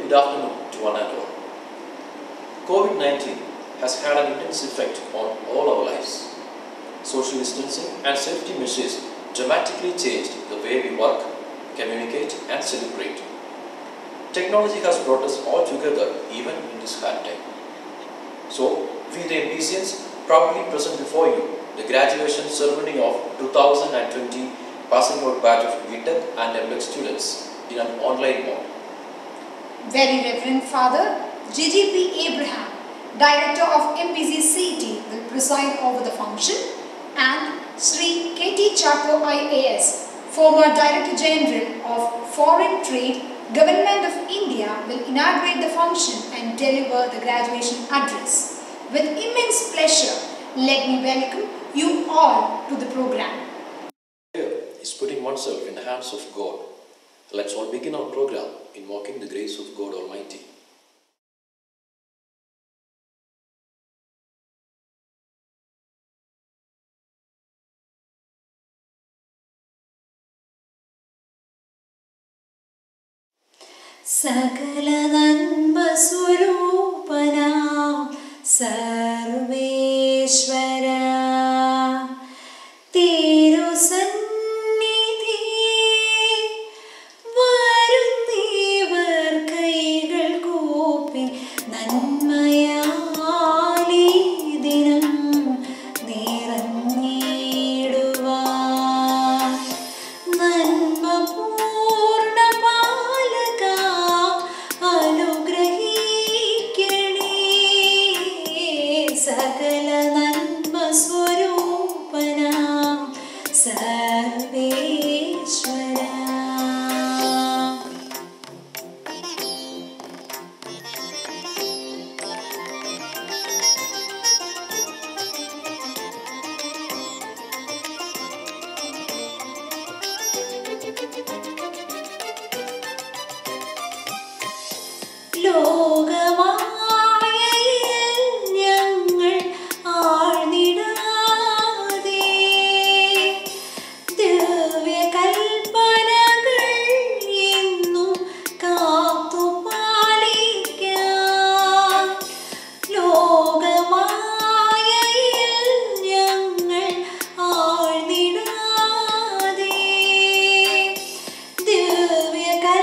good afternoon to one and all. COVID-19 has had an intense effect on all our lives. Social distancing and safety measures dramatically changed the way we work, communicate and celebrate. Technology has brought us all together even in this hard time. So, we the MPCians proudly present before you the graduation ceremony of 2020 passing out batch of BTech and MTech students in an online mode. Very Reverend Father GGP Abraham, Director of MPC CET, will preside over the function, and Sri KT Chaco IAS, former Director General of Foreign Trade, Government of India, will inaugurate the function and deliver the graduation address. With immense pleasure, let me welcome you all to the program. Is putting oneself in the hands of God. Let's all begin our program invoking the grace of God Almighty. Sakala Nanma Swarupana Sarveshwara Tiru Sannidhi Varundevar Kaigal Kopi Nanmayali Dinam Niranniduva Nanma Purna Palaka Anugrahikani Sakala Nanma Swarupana Sarveshwara. ലോകമായയിൽ ഞങ്ങൾ ആഴ്ന്നിടാതെ ദിവ്യകൽപ്പനകൾ എന്നും കാത്തുപാലിക്കാൻ. ലോകമായയിൽ ഞങ്ങൾ ആഴ്ന്നിടാതെ ദിവ്യകൽപ്പനകൾ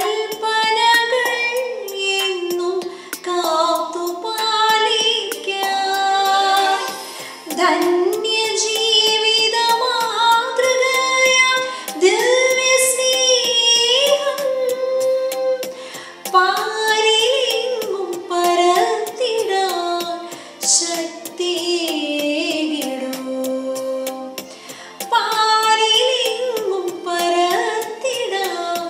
എന്നും കാത്തുപാലിക്കാൻ. ധന്യജീവിത മാതൃകയാം ദിവ്യസ്നേഹം പാരിലെങ്ങും പരത്തിടാൻ ശക്തിയേകിടൂ. പാരിലെങ്ങും പരത്തിടാൻ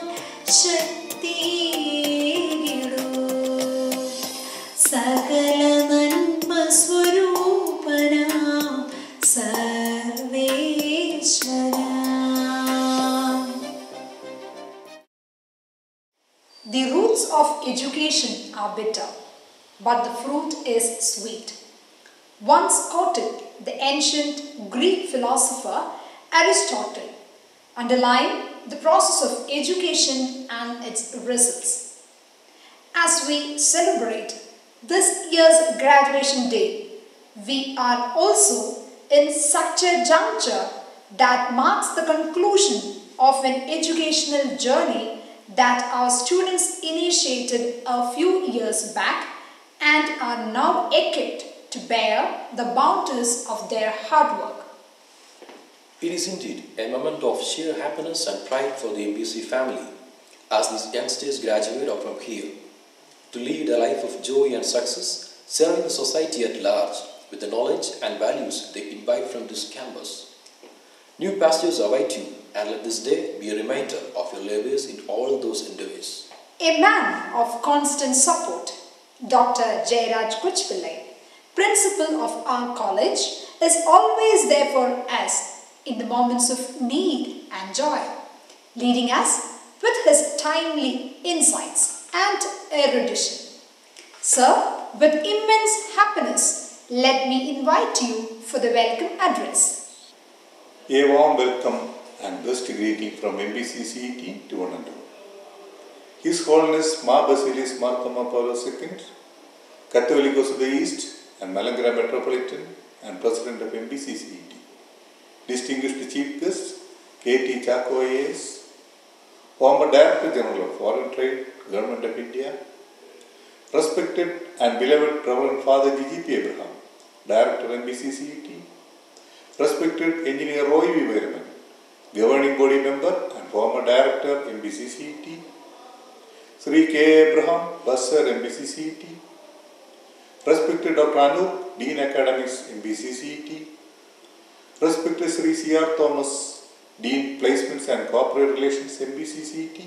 ശക്തിയേകിടൂ. സകല നന്മ സ്വരൂപനാം സർവേശ്വരാ. The roots of education are bitter, but the fruit is sweet. Once quoted the ancient Greek philosopher Aristotle, underlying the process of education and its results. As we celebrate this year's graduation day, we are also in such a juncture that marks the conclusion of an educational journey that our students initiated a few years back and are now equipped to bear the bounties of their hard work. It is indeed a moment of sheer happiness and pride for the MPC family as these youngsters graduate out from here to lead a life of joy and success, serving the society at large with the knowledge and values they imbibe from this campus. New pastures await you, and let this day be a reminder of your labors in all those endeavors. A man of constant support, Dr. Jairaj Kuchpillai, principal of our college, is always there for us in the moments of need and joy, leading us with his timely insights and erudition. Sir, with immense happiness, let me invite you for the welcome address. A warm welcome and best greeting from MPC CET to one and all. His Holiness Mar Basilis Marthoma Paulos II, Catholicos of the East and Malangara Metropolitan and President of MBCCET, distinguished Chief Guest K.T. Chacko IAS, former Director General of Foreign Trade, Government of India, respected and beloved Reverend Father G.G.P. Abraham, Director MBCCET, respected Engineer Roy V. Vairaman, Governing Body Member and former Director MBCCET, Sri K. Abraham, Bursar MBCCET, respected Dr. Anup, Dean Academics MBCCET, respected Sri C.R. Thomas, Dean Placements and Corporate Relations MBCCET,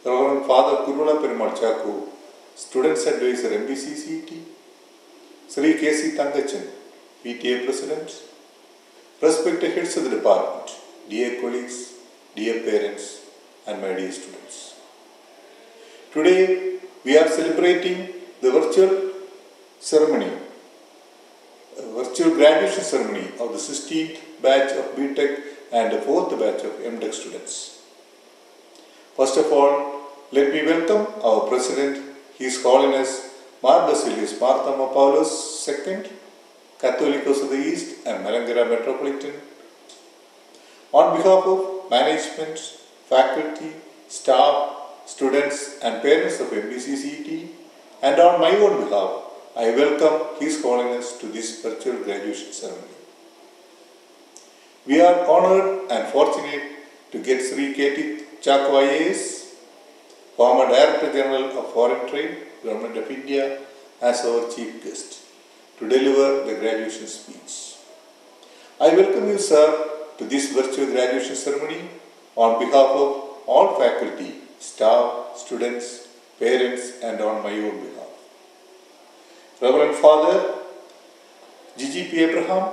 Reverend Father Kurula Perumal Chacko, Students Advisor MBCCET, Sri K.C. Thangachan, PTA President, respected heads of the department, dear colleagues, dear parents, and my dear students. Today, we are celebrating the virtual graduation ceremony of the 16th batch of BTech and the 4th batch of MTech students. First of all, let me welcome our President, His Holiness Mar Basilis Marthoma Paulos II, Catholicos of the East and Malangara Metropolitan. On behalf of management, faculty, staff, students and parents of MBCCET, and on my own behalf, I welcome His Holiness to this virtual graduation ceremony. We are honored and fortunate to get Sri K.T. Chacko IAS, former Director General of Foreign Trade, Government of India, as our chief guest to deliver the graduation speech. I welcome you, sir, to this virtual graduation ceremony on behalf of all faculty, staff, students, parents, and on my own behalf. Reverend Father G.G.P. Abraham,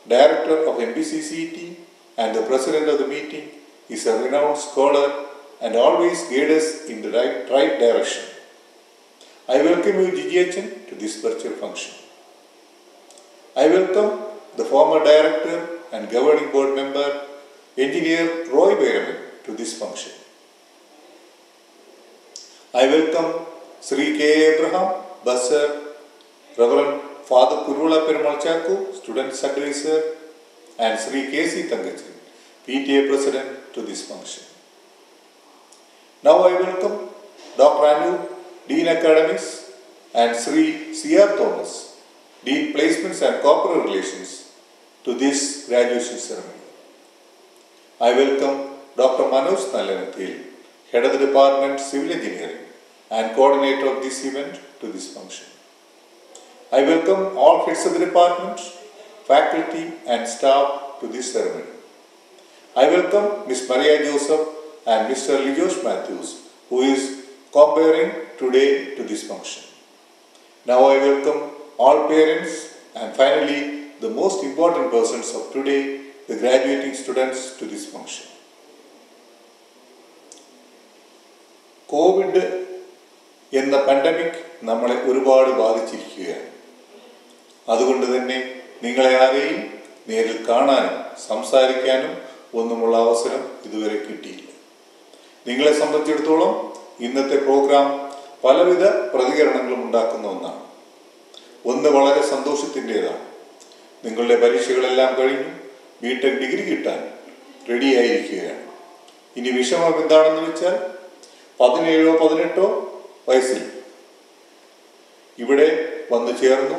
Director of MBCCET and the President of the meeting, is a renowned scholar and always guides us in the right direction. I welcome you, GGHN, to this virtual function. I welcome the former Director and Governing Board Member, Engineer Roy Vairaman, to this function. I welcome Sri K. Abraham, Bursar, Reverend Father Kurula Perumal Chacko, Students Advisor, and Sri K.C. Thangachan, PTA President, to this function. Now I welcome Dr. Anu, Dean Academics, and Sri C.R. Thomas, Dean Placements and Corporate Relations, to this graduation ceremony. I welcome Dr. Manoj Nallanathil, Head of the Department Civil Engineering and Coordinator of this event, to this function. I welcome all heads of the department, faculty and staff to this ceremony. I welcome Ms. Maria Joseph and Mr. Lijosh Matthews, who is comparing today to this function. Now I welcome all parents and finally the most important persons of today, the graduating students, to this function. COVID എന്ന pandemic നമ്മളെ ഒരുപാട് ബാധിച്ചിരിക്കുകയാണ്. അതുകൊണ്ട് തന്നെ നിങ്ങളെ ആരെയും നേരിൽ കാണാനും സംസാരിക്കാനും ഒന്നുമുള്ള അവസരം ഇതുവരെ കിട്ടിയില്ല. നിങ്ങളെ സംബന്ധിച്ചിടത്തോളം ഇന്നത്തെ പ്രോഗ്രാം പലവിധ പ്രതികരണങ്ങളും ഉണ്ടാക്കുന്ന ഒന്നാണ്. ഒന്ന് വളരെ സന്തോഷത്തിൻ്റെതാണ്. നിങ്ങളുടെ പരീക്ഷകളെല്ലാം കഴിഞ്ഞു ബിടെക് ഡിഗ്രി കിട്ടാൻ റെഡിയായിരിക്കുകയാണ്. ഇനി വിഷമം എന്താണെന്ന് വെച്ചാൽ 17-18 വയസ്സിൽ ഇവിടെ വന്നു ചേർന്നു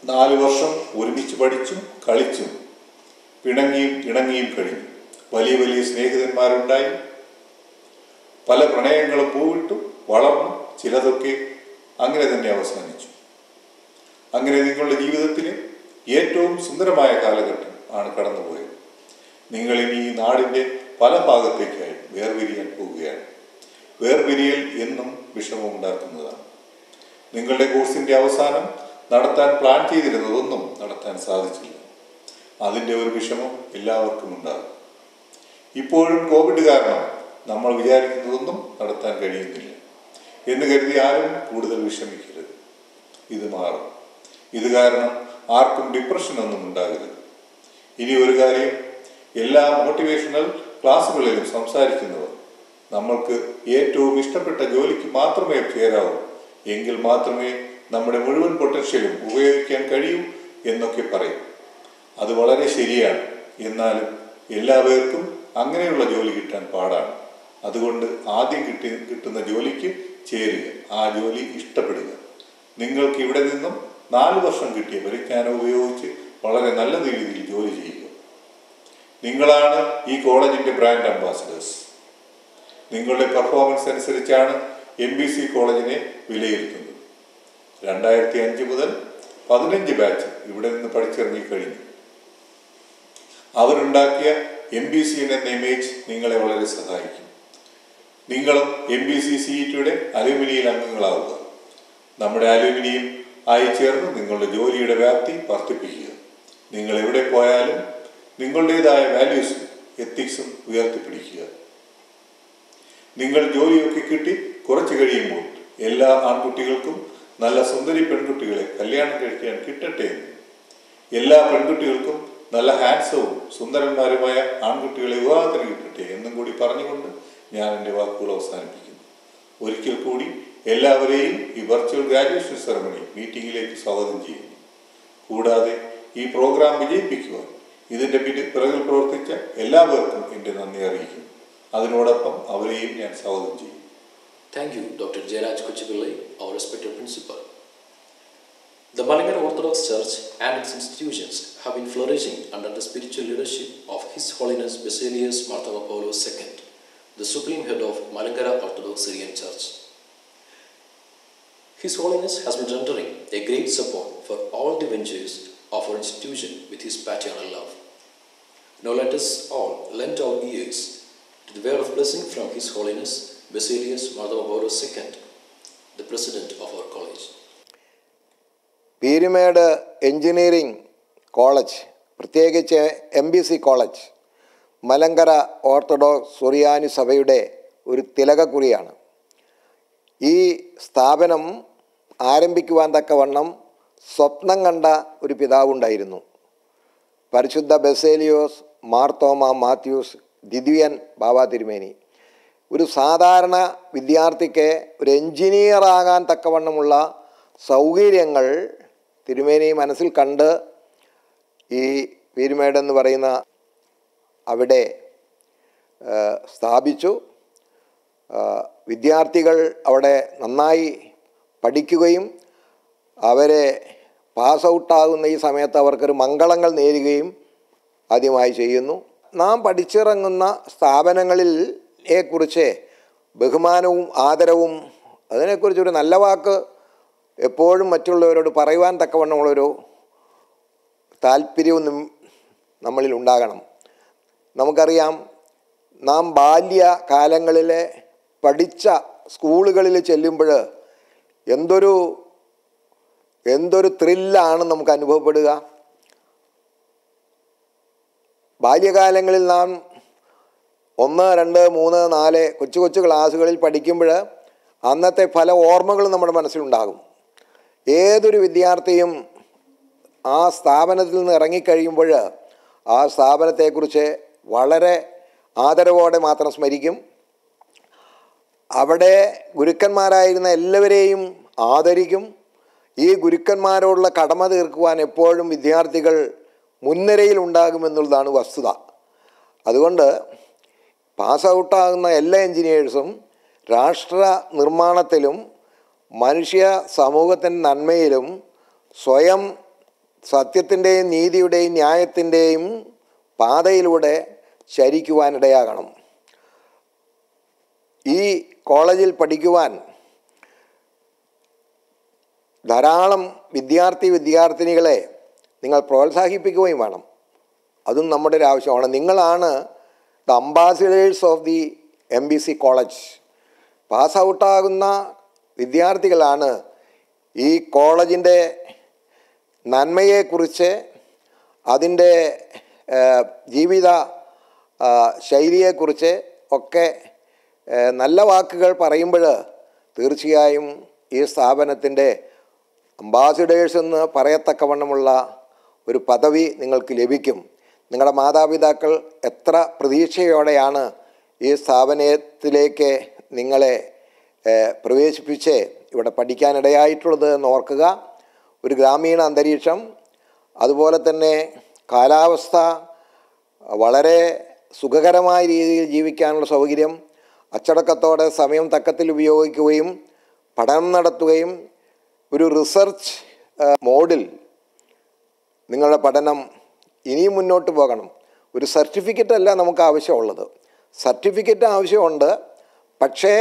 4 വർഷം ഒരുമിച്ച് പഠിച്ചും കളിച്ചും പിണങ്ങിയും ഇണങ്ങിയും കഴിഞ്ഞു. വലിയ വലിയ സ്നേഹിതന്മാരുണ്ടായി. പല പ്രണയങ്ങളും പൂവിട്ടു വളർന്നു. ചിലതൊക്കെ അങ്ങനെ തന്നെ അവസാനിച്ചു. അങ്ങനെ നിങ്ങളുടെ ജീവിതത്തിലെ ഏറ്റവും സുന്ദരമായ കാലഘട്ടം ആണ് കടന്നുപോയത്. നിങ്ങളിനി ഈ നാടിൻ്റെ പല ഭാഗത്തേക്കായി വേർപിരിയാൻ പോവുകയാണ്. വേർപിരിയൽ എന്നും വിഷമമുണ്ടാക്കുന്നതാണ്. നിങ്ങളുടെ കോഴ്സിൻ്റെ അവസാനം നടത്താൻ പ്ലാൻ ചെയ്തിരുന്നതൊന്നും നടത്താൻ സാധിച്ചില്ല. അതിൻ്റെ ഒരു വിഷമം എല്ലാവർക്കും ഉണ്ടാകും. ഇപ്പോഴും കോവിഡ് കാരണം നമ്മൾ വിചാരിക്കുന്നതൊന്നും നടത്താൻ കഴിയുന്നില്ല എന്ന് കരുതി ആരും കൂടുതൽ വിഷമിക്കരുത്. ഇത് മാറും. ഇത് കാരണം ആർക്കും ഡിപ്രഷനൊന്നും ഉണ്ടാകരുത്. ഇനി ഒരു കാര്യം, എല്ലാ മോട്ടിവേഷണൽ ക്ലാസ്സുകളിലും സംസാരിക്കുന്നവർ നമ്മൾക്ക് ഏറ്റവും ഇഷ്ടപ്പെട്ട ജോലിക്ക് മാത്രമേ ചേരാവൂ, എങ്കിൽ മാത്രമേ നമ്മുടെ മുഴുവൻ പൊട്ടൻഷ്യലും ഉപയോഗിക്കാൻ കഴിയൂ എന്നൊക്കെ പറയും. അത് വളരെ ശരിയാണ്. എന്നാലും എല്ലാവർക്കും അങ്ങനെയുള്ള ജോലി കിട്ടാൻ പാടാണ്. അതുകൊണ്ട് ആദ്യം കിട്ടുന്ന ജോലിക്ക് ചേരുക, ആ ജോലി ഇഷ്ടപ്പെടുക. നിങ്ങൾക്ക് ഇവിടെ നിന്നും 4 വർഷം കിട്ടിയ പരിജ്ഞാനം ഉപയോഗിച്ച് വളരെ നല്ല രീതിയിൽ ജോലി ചെയ്യുക. നിങ്ങളാണ് ഈ കോളേജിൻ്റെ ബ്രാൻഡ് അംബാസഡേഴ്സ്. നിങ്ങളുടെ പെർഫോമൻസ് അനുസരിച്ചാണ് MBC കോളേജിനെ വിലയിരുത്തുന്നത്. 2005 മുതൽ 15 ബാച്ച് ഇവിടെ നിന്ന് പഠിച്ചിറങ്ങിക്കഴിഞ്ഞു. അവരുണ്ടാക്കിയ MBC എന്ന ഇമേജ് നിങ്ങളെ വളരെ സഹായിക്കും. നിങ്ങളും MBC CETയുടെ അലുമിനിയിൽ അംഗങ്ങളാവുക. നമ്മുടെ അലുമിനിയും ആയി ചേർന്ന് നിങ്ങളുടെ ജോലിയുടെ വ്യാപ്തി വർദ്ധിപ്പിക്കുക. നിങ്ങൾ എവിടെ പോയാലും നിങ്ങളുടേതായ വാല്യൂസും എത്തിക്സും ഉയർത്തിപ്പിടിക്കുക. നിങ്ങൾ ജോലിയൊക്കെ കിട്ടി കുറച്ച് കഴിയുമ്പോൾ എല്ലാ ആൺകുട്ടികൾക്കും നല്ല സുന്ദരി പെൺകുട്ടികളെ കല്യാണം കഴിക്കാൻ കിട്ടട്ടെ എന്ന്, എല്ലാ പെൺകുട്ടികൾക്കും നല്ല ഹാൻഡ്സവും സുന്ദരന്മാരുമായ ആൺകുട്ടികളെ വിവാഹത്തിന് കിട്ടട്ടെ എന്നും കൂടി പറഞ്ഞുകൊണ്ട് ഞാൻ എൻ്റെ വാക്കുകൾ അവസാനിപ്പിക്കുന്നു. ഒരിക്കൽ കൂടി എല്ലാവരെയും ഈ വെർച്വൽ ഗ്രാജുവേഷൻ സെറമണി മീറ്റിംഗിലേക്ക് സ്വാഗതം ചെയ്യുന്നു. കൂടാതെ ഈ പ്രോഗ്രാം വിജയിപ്പിക്കുവാൻ ഇതിൻ്റെ പിറകിൽ പ്രവർത്തിച്ച എല്ലാവർക്കും എൻ്റെ നന്ദി അറിയിക്കുന്നു. അതിനോടൊപ്പം അവരെയും ഞാൻ സ്വാഗതം ചെയ്യും. Thank you, Dr. Jayaraj Kochipillai, our respected principal. The Malankara Orthodox Church and its institutions have been flourishing under the spiritual leadership of His Holiness Basilius Marthoma Paulos II, the Supreme Head of Malankara Orthodox Syrian Church. His Holiness has been rendering a great support for all the ventures of our institution with his paternal love. Now let us all lend our ears to the word of blessing from His Holiness Basilius Marthoma Paulos II, the President of our college. Peermade engineering college, പ്രത്യേകിച്ച് MBC college, Malankara orthodox Suriyani സഭയുടെ ഒരു തിലകക്കുറിയാണ്. ഈ സ്ഥാപനം ആരംഭിക്കുവാൻ തക്കവണ്ണം സ്വപ്നം കണ്ട ഒരു പിതാവുണ്ടായിരുന്നു. പരിശുദ്ധ ബസേലിയോസ് മാർത്തോമ മാത്യൂസ് ദ്വിതീയൻ ബാബ തിരുമേനി. ഒരു സാധാരണ വിദ്യാർത്ഥിക്ക് ഒരു എഞ്ചിനീയറാകാൻ തക്കവണ്ണമുള്ള സൗകര്യങ്ങൾ തിരുമേനി മനസ്സിൽ കണ്ട് ഈ പീരുമേടെന്ന് പറയുന്ന അവിടെ സ്ഥാപിച്ചു. വിദ്യാർത്ഥികൾ അവിടെ നന്നായി പഠിക്കുകയും അവരെ പാസ് ഔട്ടാകുന്ന ഈ സമയത്ത് അവർക്കൊരു മംഗളങ്ങൾ നേരുകയും ആദ്യമായി ചെയ്യുന്നു. നാം പഠിച്ചിറങ്ങുന്ന സ്ഥാപനങ്ങളിലെക്കുറിച്ച് ബഹുമാനവും ആദരവും അതിനെക്കുറിച്ചൊരു നല്ല വാക്ക് എപ്പോഴും മറ്റുള്ളവരോട് പറയുവാൻ തക്കവണ്ണമുള്ളൊരു താല്പര്യവും നമ്മളിൽ ഉണ്ടാകണം. നമുക്കറിയാം, നാം ബാല്യകാലങ്ങളിൽ പഠിച്ച സ്കൂളുകളിൽ ചെല്ലുമ്പോൾ എന്തൊരു ത്രില്ലാണ് നമുക്ക് അനുഭവപ്പെടുക. ബാല്യകാലങ്ങളിൽ നാം 1, 2, 3, 4 കൊച്ചു ക്ലാസ്സുകളിൽ പഠിക്കുമ്പോൾ അന്നത്തെ പല ഓർമ്മകളും നമ്മുടെ മനസ്സിലുണ്ടാകും. ഏതൊരു വിദ്യാർത്ഥിയും ആ സ്ഥാപനത്തിൽ നിന്ന് ഇറങ്ങിക്കഴിയുമ്പോൾ ആ സ്ഥാപനത്തെക്കുറിച്ച് വളരെ ആദരവോടെ മാത്രം സ്മരിക്കും. അവിടെ ഗുരുക്കന്മാരായിരുന്ന എല്ലാവരെയും ആദരിക്കും. ഈ ഗുരുക്കന്മാരോടുള്ള കടമ തീർക്കുവാൻ എപ്പോഴും വിദ്യാർത്ഥികൾ മുൻനിരയിൽ ഉണ്ടാകുമെന്നുള്ളതാണ് വസ്തുത. അതുകൊണ്ട് പാസ് ഔട്ടാകുന്ന എല്ലാ എൻജിനീയേഴ്സും രാഷ്ട്ര നിർമ്മാണത്തിലും മനുഷ്യ സമൂഹത്തിൻ്റെ നന്മയിലും സ്വയം സത്യത്തിൻ്റെയും നീതിയുടെയും ന്യായത്തിൻ്റെയും പാതയിലൂടെ ചരിക്കുവാനിടയാകണം. ഈ കോളേജിൽ പഠിക്കുവാൻ ധാരാളം വിദ്യാർത്ഥിനികളെ നിങ്ങൾ പ്രോത്സാഹിപ്പിക്കുകയും വേണം. അതും നമ്മുടെ ഒരു ആവശ്യമാണ്. നിങ്ങളാണ് the ambassadors of the MBC college. Pass ഔട്ടാകുന്ന വിദ്യാർത്ഥികളാണ് ഈ കോളേജിൻ്റെ നന്മയെക്കുറിച്ച്, അതിൻ്റെ ജീവിത ശൈലിയെക്കുറിച്ച് ഒക്കെ നല്ല വാക്കുകൾ പറയുമ്പോൾ തീർച്ചയായും ഈ സ്ഥാപനത്തിൻ്റെ അംബാസിഡേഴ്സ് എന്ന് പറയത്തക്കവണ്ണമുള്ള ഒരു പദവി നിങ്ങൾക്ക് ലഭിക്കും. നിങ്ങളുടെ മാതാപിതാക്കൾ എത്ര പ്രതീക്ഷയോടെയാണ് ഈ സ്ഥാപനത്തിലേക്ക് നിങ്ങളെ പ്രവേശിപ്പിച്ച് ഇവിടെ പഠിക്കാനിടയായിട്ടുള്ളത് എന്ന് ഓർക്കുക. ഒരു ഗ്രാമീണ അന്തരീക്ഷം, അതുപോലെ തന്നെ കാലാവസ്ഥ, വളരെ സുഖകരമായ രീതിയിൽ ജീവിക്കാനുള്ള സൗകര്യം, അച്ചടക്കത്തോടെ സമയം തക്കത്തിൽ ഉപയോഗിക്കുകയും പഠനം നടത്തുകയും ഒരു റിസർച്ച് മോഡിൽ നിങ്ങളുടെ പഠനം ഇനിയും മുന്നോട്ട് പോകണം. ഒരു സർട്ടിഫിക്കറ്റ് അല്ല നമുക്ക് ആവശ്യമുള്ളത്. സർട്ടിഫിക്കറ്റ് ആവശ്യമുണ്ട്, പക്ഷേ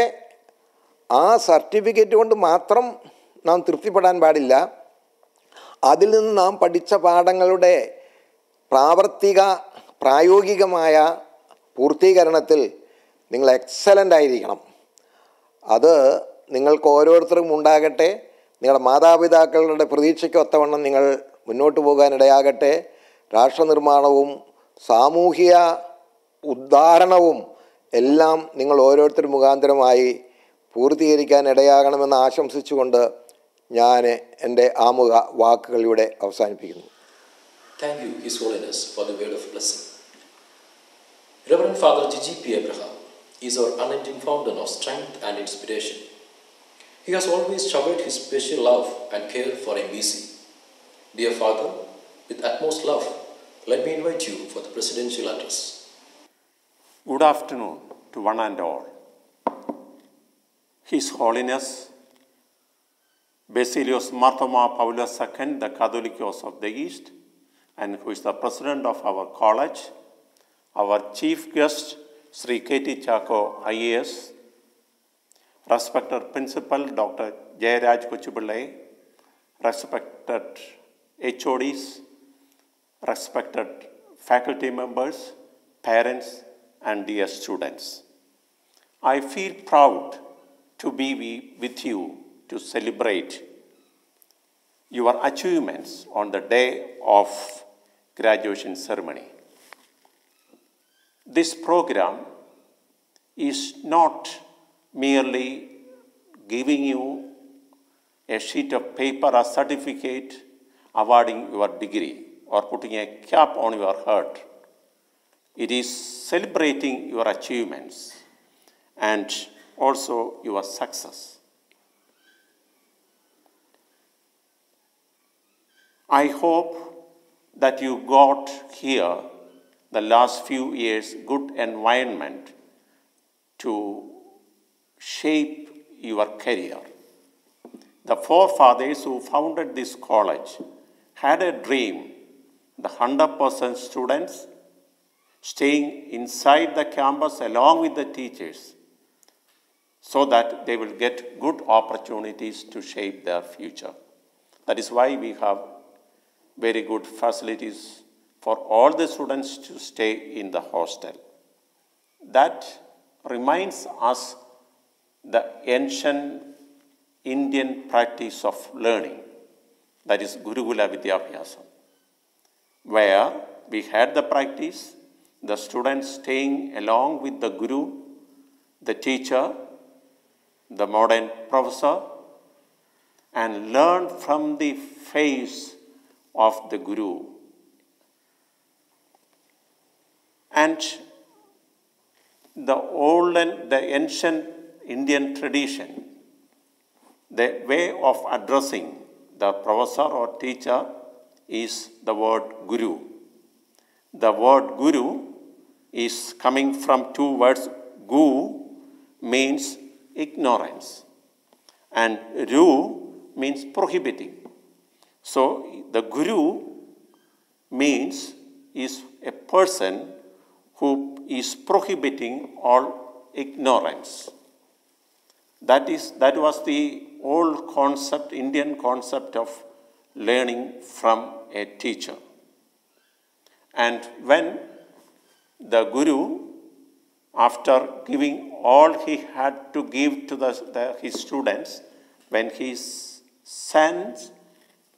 ആ സർട്ടിഫിക്കറ്റ് കൊണ്ട് മാത്രം നാം തൃപ്തിപ്പെടാൻ പാടില്ല. അതിൽ നിന്ന് നാം പഠിച്ച പാഠങ്ങളുടെ പ്രായോഗികമായ പൂർത്തീകരണത്തിൽ നിങ്ങൾ എക്സലൻ്റ് ആയിരിക്കണം. അത് നിങ്ങൾക്ക് ഓരോരുത്തർക്കും ഉണ്ടാകട്ടെ. നിങ്ങളുടെ മാതാപിതാക്കളുടെ പ്രതീക്ഷയ്ക്ക് ഒത്തവണ്ണം നിങ്ങൾ മുന്നോട്ട് പോകാനിടയാകട്ടെ. രാഷ്ട്രനിർമ്മാണവും സാമൂഹിക ഉദ്ധാരണവും എല്ലാം നിങ്ങൾ ഓരോരുത്തർ മുഖാന്തരമായി പൂർത്തീകരിക്കാൻ ഇടയാകണമെന്ന് ആശംസിച്ചുകൊണ്ട് ഞാൻ എൻ്റെ ആമുഖ വാക്കുകൾ ഇവിടെ അവസാനിപ്പിക്കുന്നു. Thank you, His Holiness, for the word of blessing. Reverend Father G.G.P. Abraham is our unending fountain of strength and inspiration. He has always showered his special love and care for MBC. Dear Father, with utmost love, let me invite you for the presidential address. Good afternoon to one and all. His Holiness Basilios Marthoma Paulus II, the Catholicos of the East, and who is the president of our college, our chief guest, Sri K.T. Chako, IAS, respected Principal Dr. Jayaraj Kochupillai, respected HODs, respected faculty members, parents, and dear students. I feel proud to be with you to celebrate your achievements on the day of graduation ceremony. This program is not merely giving you a sheet of paper or certificate, awarding your degree, or putting a cap on your head. It is celebrating your achievements and also your success. I hope that you got here the last few years good environment to shape your career. The forefathers who founded this college had a dream, the 100% students staying inside the campus along with the teachers, so that they will get good opportunities to shape their future. That is why we have very good facilities for all the students to stay in the hostel. That reminds us the ancient Indian practice of learning, that is Gurukula Vidyabhyasam, where we had the practice, the students staying along with the Guru, the teacher, the modern professor, and learn from the face of the Guru. And the ancient Indian tradition, the way of addressing the professor or teacher is the word Guru. The word Guru is coming from two words. Gu means ignorance, and Ru means prohibiting. So the Guru means is a person who is prohibiting all ignorance. That was the old concept, Indian concept of learning from a teacher. And when the Guru, after giving all he had to give to his students, when he sends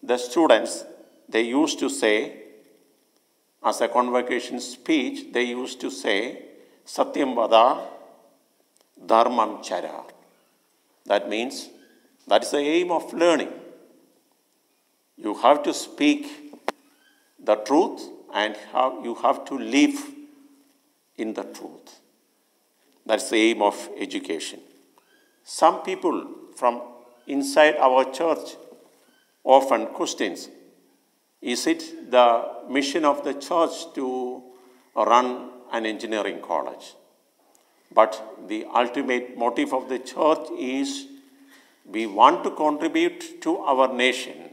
the students, they used to say, as a convocation speech, they used to say, Satyam Vada, Dharmam Chara. That means, that is the aim of learning. You have to speak the truth and you have to live in the truth. That's the aim of education. Some people from inside our church often questions, is it the mission of the church to run an engineering college? But the ultimate motive of the church is we want to contribute to our nation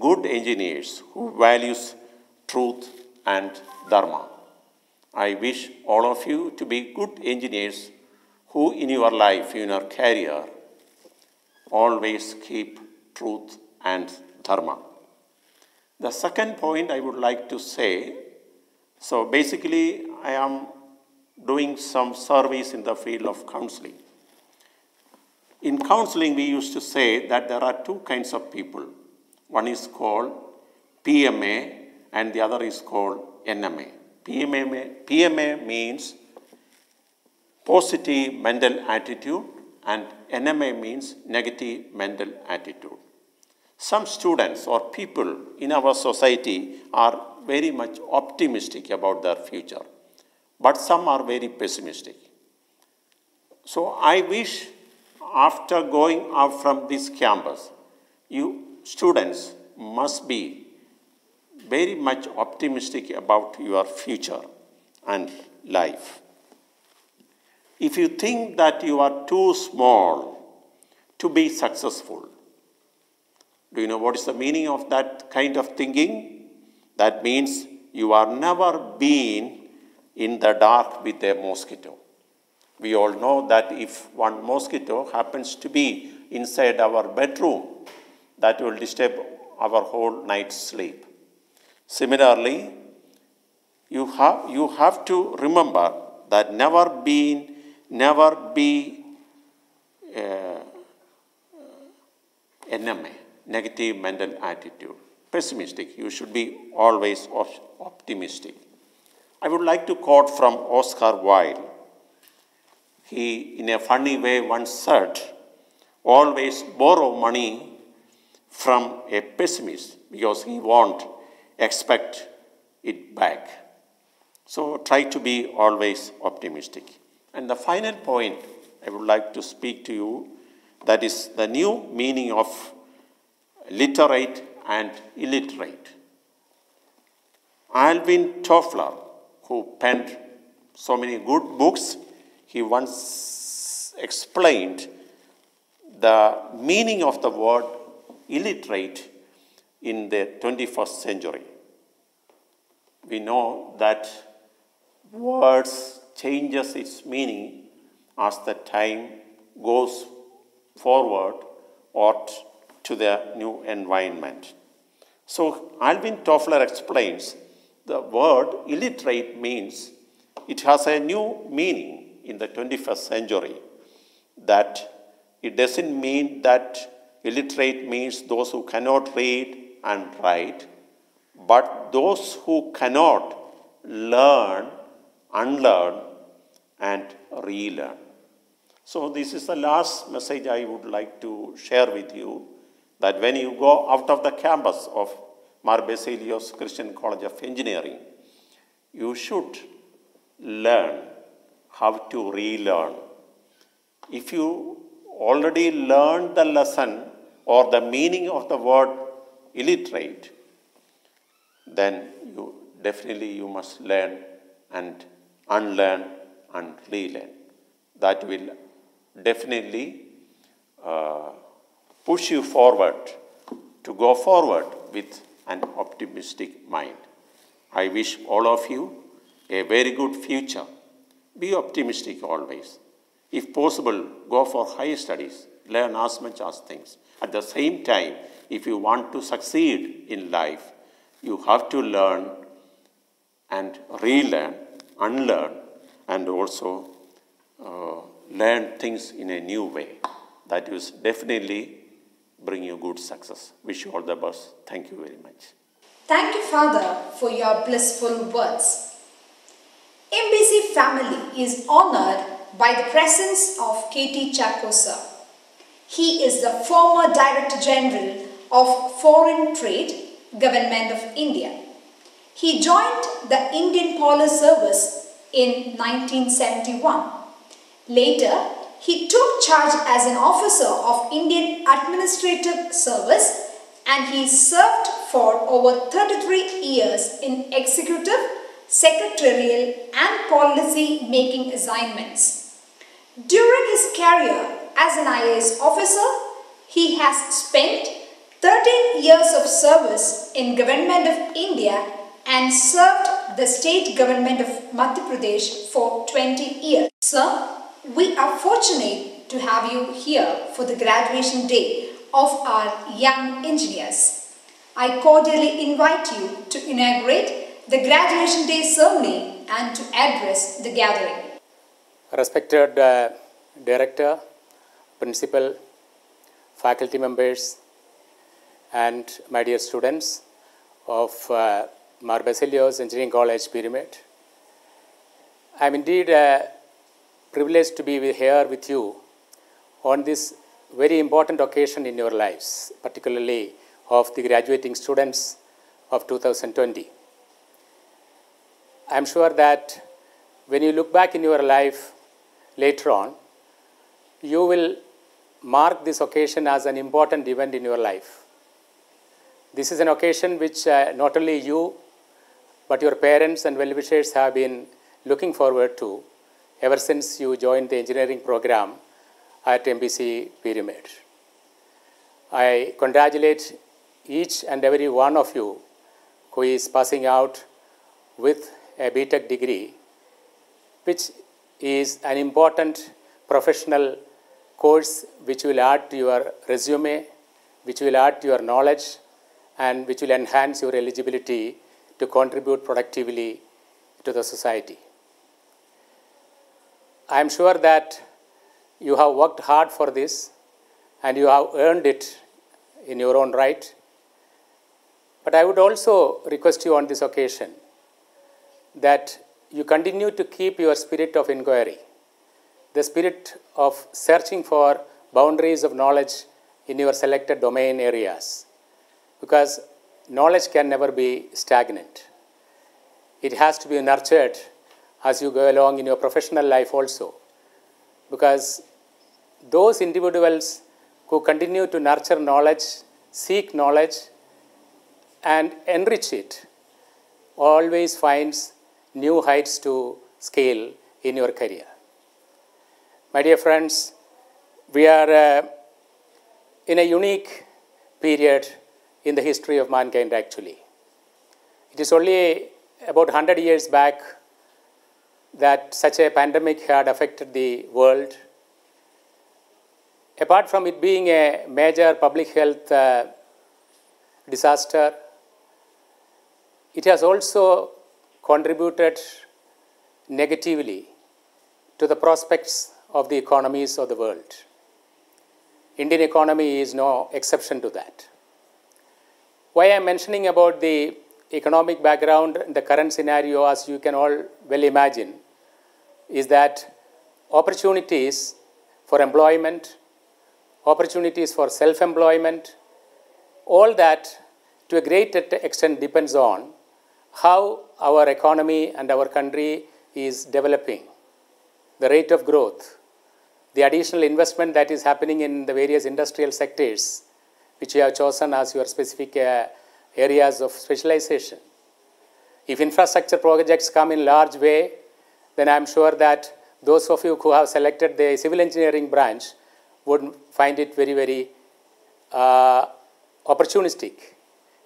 good engineers who values truth and dharma. I wish all of you to be good engineers who in your life, in your career, always keep truth and dharma. The second point I would like to say, so basically I am doing some service in the field of counseling. In counseling, we used to say that there are two kinds of people. One is called PMA and the other is called NMA. PMA means positive mental attitude and NMA means negative mental attitude. Some students or people in our society are very much optimistic about their future, but some are very pessimistic. So I wish after going out from this campus, you students must be very much optimistic about your future and life. If you think that you are too small to be successful, do you know what is the meaning of that kind of thinking? That means you are never been in the dark with a mosquito. We all know that if one mosquito happens to be inside our bedroom, that will disturb our whole night's sleep. Similarly, you have to remember that never be NMA, negative mental attitude. Pessimistic, you should be always optimistic. I would like to quote from Oscar Wilde. He, in a funny way, once said, always borrow money from a pessimist because he won't expect it back. So try to be always optimistic. And the final point I would like to speak to you, that is the new meaning of literate and illiterate. Alvin Toffler, who penned so many good books, he once explained the meaning of the word illiterate in the 21st century. We know that words changes its meaning as the time goes forward or to the new environment. So Alvin Toffler explains the word illiterate means it has a new meaning in the 21st century, that it doesn't mean that illiterate means those who cannot read and write, but those who cannot learn, unlearn, and relearn. So this is the last message I would like to share with you, that when you go out of the campus of Mar Basilios Christian College of Engineering, you should learn how to relearn. If you already learned the lesson or the meaning of the word illiterate, then you must learn and unlearn and relearn. That will definitely push you forward to go forward with an optimistic mind. I wish all of you a very good future. Be optimistic always. If possible, go for higher studies. Learn as much as things. At the same time, if you want to succeed in life, you have to learn and relearn, unlearn, and also learn things in a new way. That will definitely bring you good success. Wish you all the best. Thank you very much. Thank you, Father, for your blissful words. MBC family is honored by the presence of K.T. Chacko sir. He is the former Director General of Foreign Trade, Government of India. He joined the Indian Polar Service in 1971. Later, he took charge as an officer of Indian Administrative Service and he served for over 33 years in executive, secretarial and policy making assignments. During his career as an IAS officer, he has spent 13 years of service in Government of India and served the state government of Madhya Pradesh for 20 years. Sir, we are fortunate to have you here for the graduation day of our young engineers. I cordially invite you to inaugurate the graduation day ceremony and to address the gathering. Respected Director, Principal, faculty members, and my dear students of Mar Basilios Engineering College, Pyramid. I am indeed privileged to be here with you on this very important occasion in your lives, particularly of the graduating students of 2020. I am sure that when you look back in your life later on, you will mark this occasion as an important event in your life. This is an occasion which not only you, but your parents and well-wishers have been looking forward to ever since you joined the engineering program at MBC Pyramid. I congratulate each and every one of you who is passing out with a BTech degree, which is an important professional course which will add to your resume, which will add to your knowledge, and which will enhance your eligibility to contribute productively to the society. I am sure that you have worked hard for this and you have earned it in your own right. But I would also request you on this occasion that you continue to keep your spirit of inquiry, the spirit of searching for boundaries of knowledge in your selected domain areas, because knowledge can never be stagnant. It has to be nurtured as you go along in your professional life also, because those individuals who continue to nurture knowledge, seek knowledge, and enrich it always finds new heights to scale in your career. My dear friends, we are in a unique period in the history of mankind actually. It is only about 100 years back that such a pandemic had affected the world. Apart from it being a major public health disaster, it has also contributed negatively to the prospects of the economies of the world. Indian economy is no exception to that. Why I am mentioning about the economic background in the current scenario, as you can all well imagine, is that opportunities for employment, opportunities for self-employment, all that to a great extent depends on how our economy and our country is developing, the rate of growth, the additional investment that is happening in the various industrial sectors which you have chosen as your specific areas of specialization. If infrastructure projects come in large way, then I am sure that those of you who have selected the civil engineering branch would find it very, very opportunistic.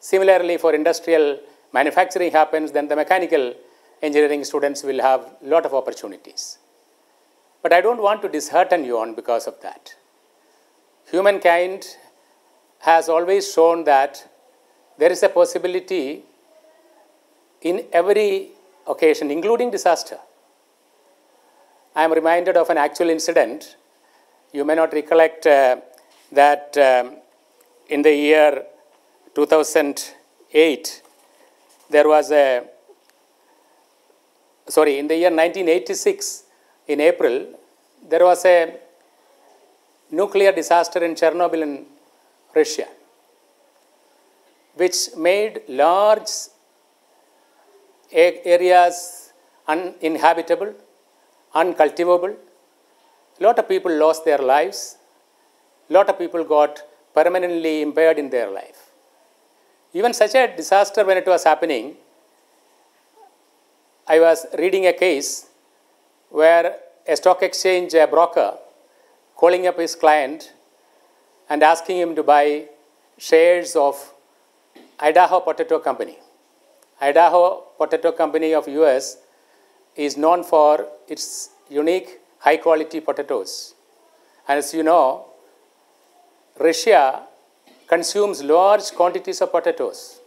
Similarly, for industrial manufacturing happens, then the mechanical engineering students will have a lot of opportunities. But I don't want to dishearten you on because of that. Humankind has always shown that there is a possibility in every occasion, including disaster. I am reminded of an actual incident. You may not recollect that in the year 2008, there was in the year 1986, in April, there was a nuclear disaster in Chernobyl in Russia, which made large areas uninhabitable, uncultivable. A lot of people lost their lives. A lot of people got permanently impaired in their life. Even such a disaster when it was happening, I was reading a case where a stock exchange broker calling up his client and asking him to buy shares of Idaho Potato Company. Idaho Potato Company of US is known for its unique high quality potatoes. And as you know, Russia consumes large quantities of potatoes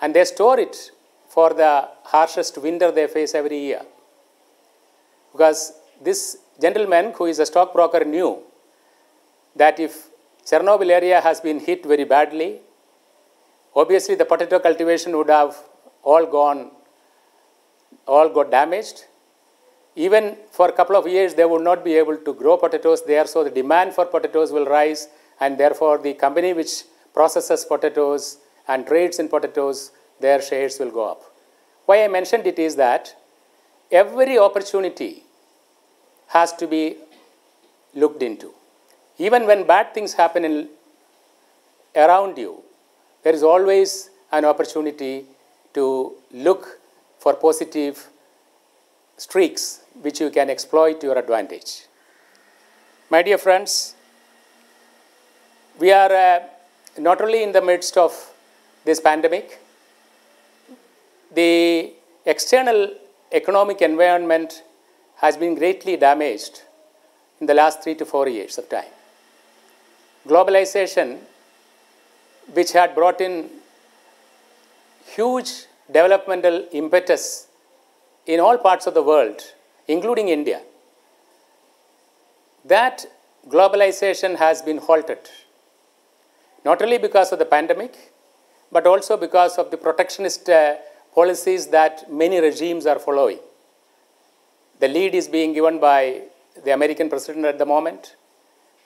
and they store it for the harshest winter they face every year. Because this gentleman who is a stockbroker knew that if Chernobyl area has been hit very badly, obviously the potato cultivation would have all got damaged. Even for a couple of years, they would not be able to grow potatoes there, so the demand for potatoes will rise, and therefore the company which processes potatoes and trades in potatoes, their shares will go up. Why I mentioned it is that every opportunity has to be looked into. Even when bad things happen around you, there is always an opportunity to look for positive streaks which you can exploit to your advantage. My dear friends, we are not only in the midst of this pandemic, the external economic environment has been greatly damaged in the last 3 to 4 years of time. Globalization, which had brought in huge developmental impetus in all parts of the world, including India, that globalization has been halted, not only because of the pandemic, but also because of the protectionist policies that many regimes are following. The lead is being given by the American president at the moment,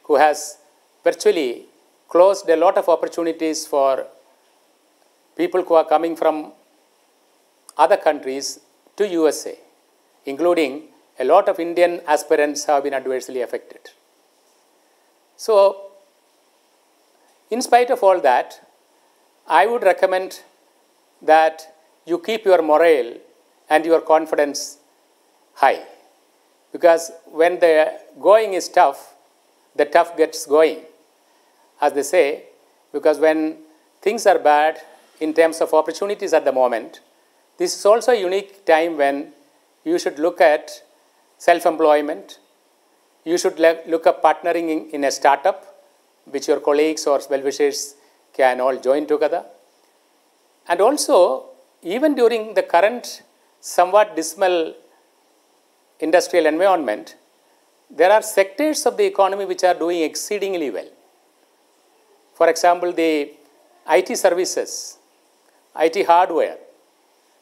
who has virtually closed a lot of opportunities for people who are coming from other countries to USA, including a lot of Indian aspirants have been adversely affected. So, in spite of all that, I would recommend that you keep your morale and your confidence high. Because when the going is tough, the tough gets going, as they say, because when things are bad in terms of opportunities at the moment, this is also a unique time when you should look at self-employment. You should look at partnering in a startup, which your colleagues or well-wishers can all join together. And also, even during the current somewhat dismal industrial environment, there are sectors of the economy which are doing exceedingly well. For example, the IT services, IT hardware,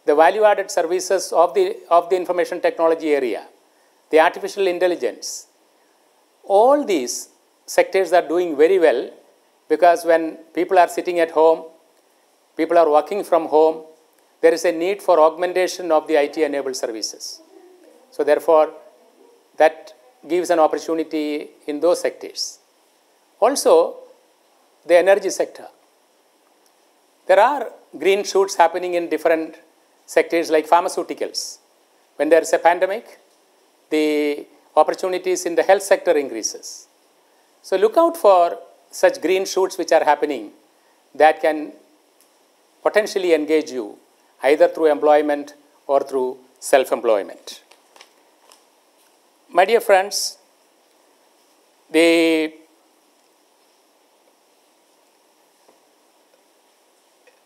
the value-added services of the information technology area, the artificial intelligence, all these sectors are doing very well because when people are sitting at home, people are working from home, there is a need for augmentation of the IT-enabled services. So therefore, that gives an opportunity in those sectors. Also, the energy sector. There are green shoots happening in different sectors like pharmaceuticals. When there is a pandemic, the opportunities in the health sector increases. So look out for such green shoots which are happening that can potentially engage you either through employment or through self-employment. My dear friends, the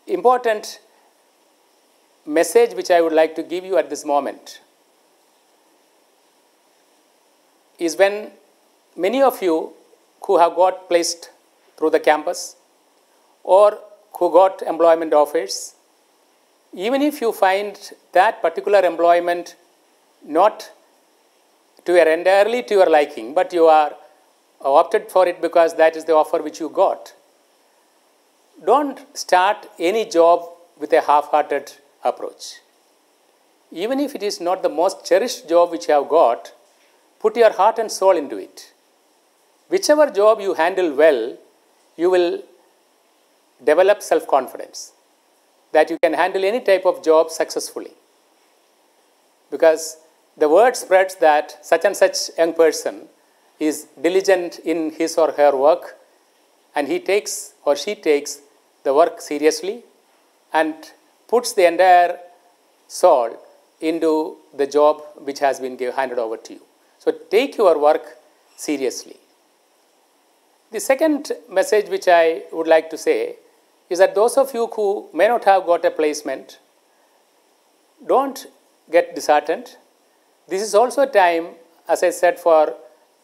important message which I would like to give you at this moment is when many of you who have got placed through the campus or who got employment offers, even if you find that particular employment not entirely to your liking, but you are opted for it because that is the offer which you got, don't start any job with a half-hearted approach. even if it is not the most cherished job which you have got, put your heart and soul into it. Whichever job you handle well, you will develop self-confidence that you can handle any type of job successfully. Because the word spreads that such and such young person is diligent in his or her work, and he takes or she takes the work seriously and puts the entire soul into the job which has been handed over to you. So take your work seriously. The second message which I would like to say is that those of you who may not have got a placement, don't get disheartened. This is also a time, as I said, for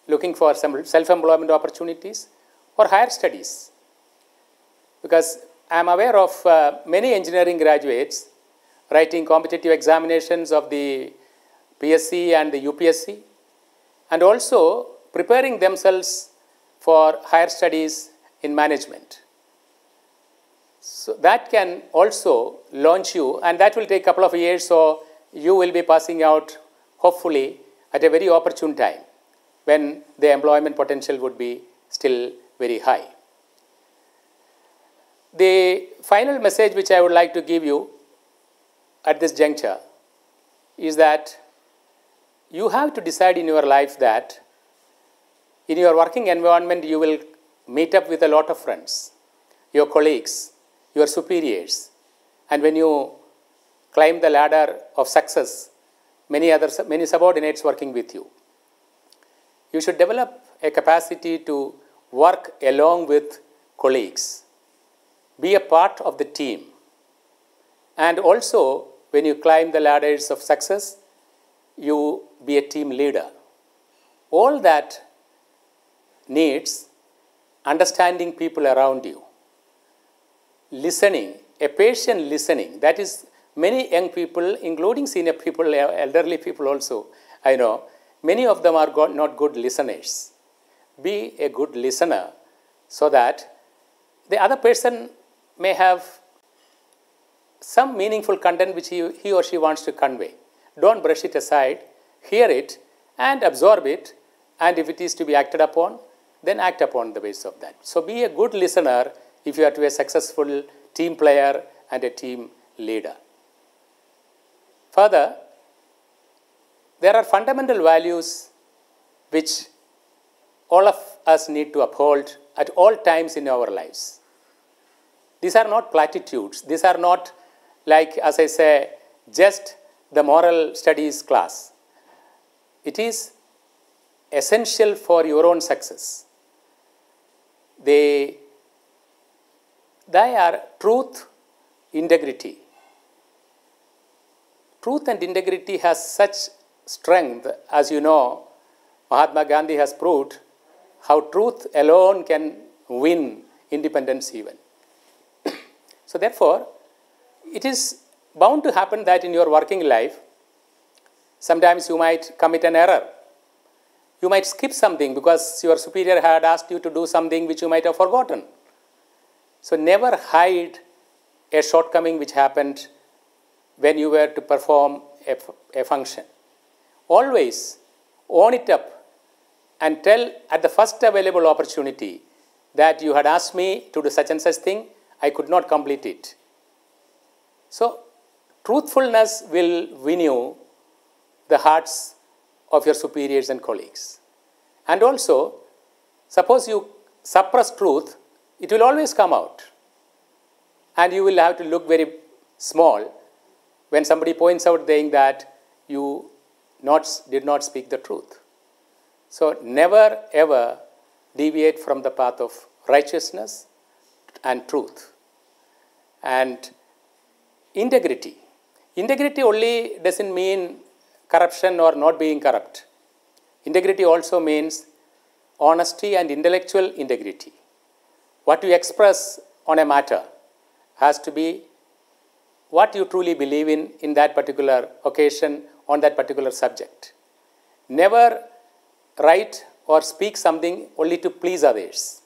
looking for some self-employment opportunities or higher studies. Because I am aware of many engineering graduates writing competitive examinations of the PSC and the UPSC, and also preparing themselves for higher studies in management. So that can also launch you, and that will take a couple of years, so you will be passing out hopefully at a very opportune time when the employment potential would be still very high. The final message which I would like to give you at this juncture is that you have to decide in your life that in your working environment you will meet up with a lot of friends, your colleagues, your superiors, and when you climb the ladder of success, many subordinates working with you. You should develop a capacity to work along with colleagues, be a part of the team, and also when you climb the ladders of success, you be a team leader. All that needs understanding people around you, listening, a patient listening. That is, many young people, including senior people, elderly people also, I know, many of them are not good listeners. Be a good listener so that the other person may have some meaningful content which he or she wants to convey. Don't brush it aside, hear it and absorb it, and if it is to be acted upon, then act upon the basis of that. So be a good listener if you are to be a successful team player and a team leader. Further, there are fundamental values which all of us need to uphold at all times in our lives. These are not platitudes. These are not, like, as I say, just the moral studies class. It is essential for your own success. They are truth, integrity. Truth and integrity has such strength, as you know, Mahatma Gandhi has proved how truth alone can win independence even. So therefore, it is bound to happen that in your working life, sometimes you might commit an error. You might skip something because your superior had asked you to do something which you might have forgotten. So never hide a shortcoming which happened when you were to perform a function. Always own it up and tell at the first available opportunity that you had asked me to do such and such thing, I could not complete it. So truthfulness will win you the hearts of your superiors and colleagues. And also, suppose you suppress truth, it will always come out. And you will have to look very small when somebody points out saying that you did not speak the truth. So never ever deviate from the path of righteousness and truth. And integrity. Integrity only doesn't mean corruption or not being corrupt. Integrity also means honesty and intellectual integrity. What you express on a matter has to be what you truly believe in that particular occasion, on that particular subject. Never write or speak something only to please others.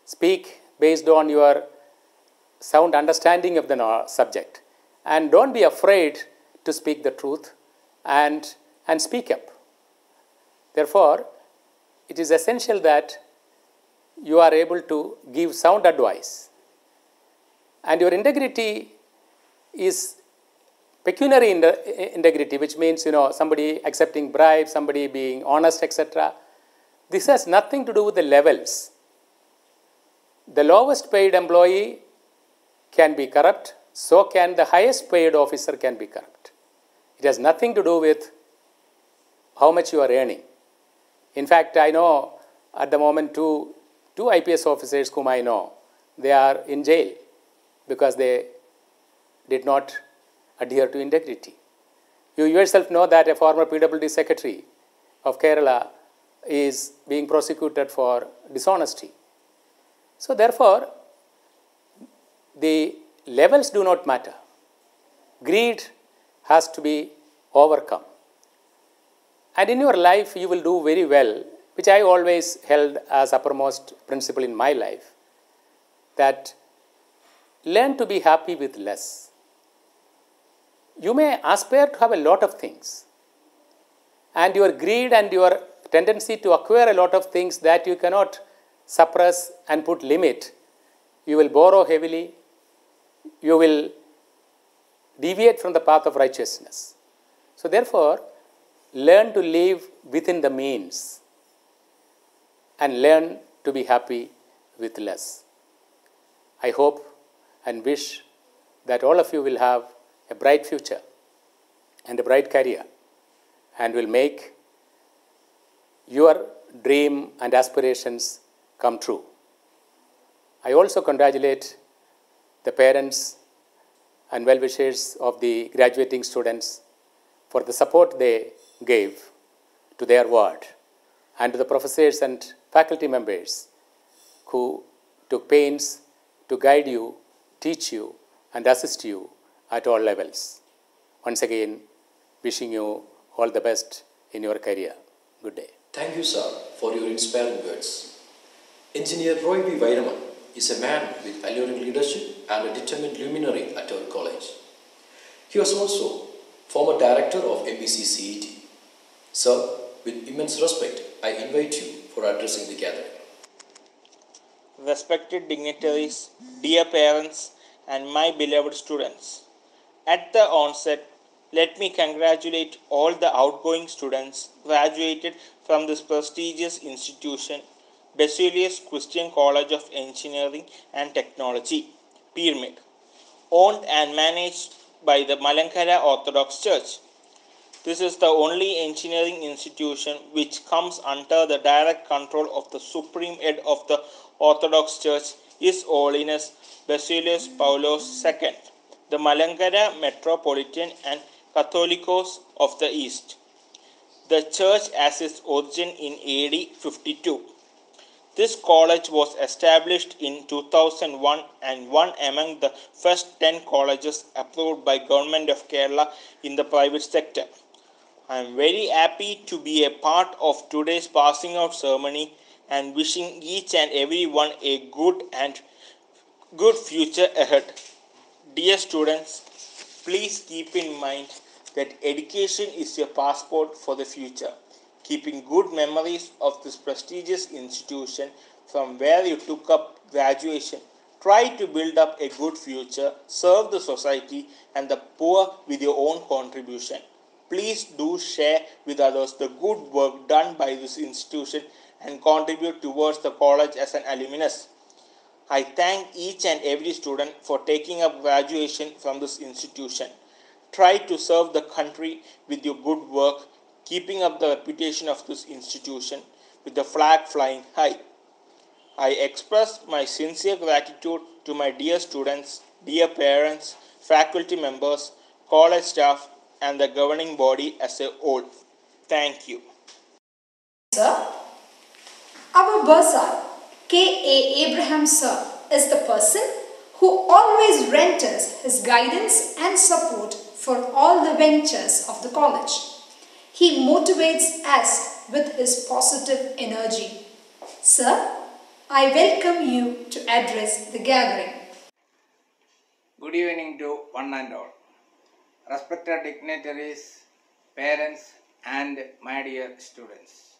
Speak based on your sound understanding of the subject. And don't be afraid to speak the truth and speak up. Therefore, it is essential that you are able to give sound advice. And your integrity is pecuniary integrity, which means, somebody accepting bribes, somebody being honest, etc. This has nothing to do with the levels. The lowest paid employee can be corrupt, so can the highest paid officer can be corrupt. It has nothing to do with how much you are earning. In fact, I know at the moment two IPS officers whom I know, they are in jail because they did not adhere to integrity. You yourself know that a former PWD secretary of Kerala is being prosecuted for dishonesty. So therefore, the levels do not matter. Greed has to be overcome. And in your life, you will do very well, which I always held as uppermost principle in my life, that learn to be happy with less. You may aspire to have a lot of things, and your greed and your tendency to acquire a lot of things that you cannot suppress and put limit, you will borrow heavily, you will deviate from the path of righteousness. So therefore, learn to live within the means and learn to be happy with less. I hope and wish that all of you will have a bright future and a bright career and will make your dream and aspirations come true. I also congratulate the parents and well-wishers of the graduating students for the support they gave to their ward, and to the professors and faculty members who took pains to guide you, teach you, and assist you at all levels. Once again, wishing you all the best in your career. Good day. Thank you, sir, for your inspiring words. Engineer Roy B. Vairaman is a man with alluring leadership and a determined luminary at our college. He was also former director of MBCCET. Sir, with immense respect, I invite you for addressing the gathering. Respected dignitaries, dear parents, and my beloved students. At the onset, let me congratulate all the outgoing students graduated from this prestigious institution, Basilius Christian College of Engineering and Technology, Pyramid, owned and managed by the Malankara Orthodox Church. This is the only engineering institution which comes under the direct control of the Supreme Head of the Orthodox Church, His Holiness Basilius Paulos II, the Malankara Metropolitan and Catholicos of the East. The church has its origin in AD 52. This college was established in 2001 and one among the first 10 colleges approved by Government of Kerala in the private sector. I am very happy to be a part of today's passing out ceremony and wishing each and everyone a good future ahead. Dear students, please keep in mind that education is your passport for the future. Keeping good memories of this prestigious institution from where you took up graduation, try to build up a good future, serve the society and the poor with your own contribution. Please do share with others the good work done by this institution and contribute towards the college as an alumnus. I thank each and every student for taking up graduation from this institution. Try to serve the country with your good work, keeping up the reputation of this institution with the flag flying high. I express my sincere gratitude to my dear students, dear parents, faculty members, college staff, and the governing body as a whole. Thank you. Sir, our bursar, K.A. Abraham sir, is the person who always renders his guidance and support for all the ventures of the college. He motivates us with his positive energy. Sir, I welcome you to address the gathering. Good evening to one and all. respected dignitaries, parents, and my dear students.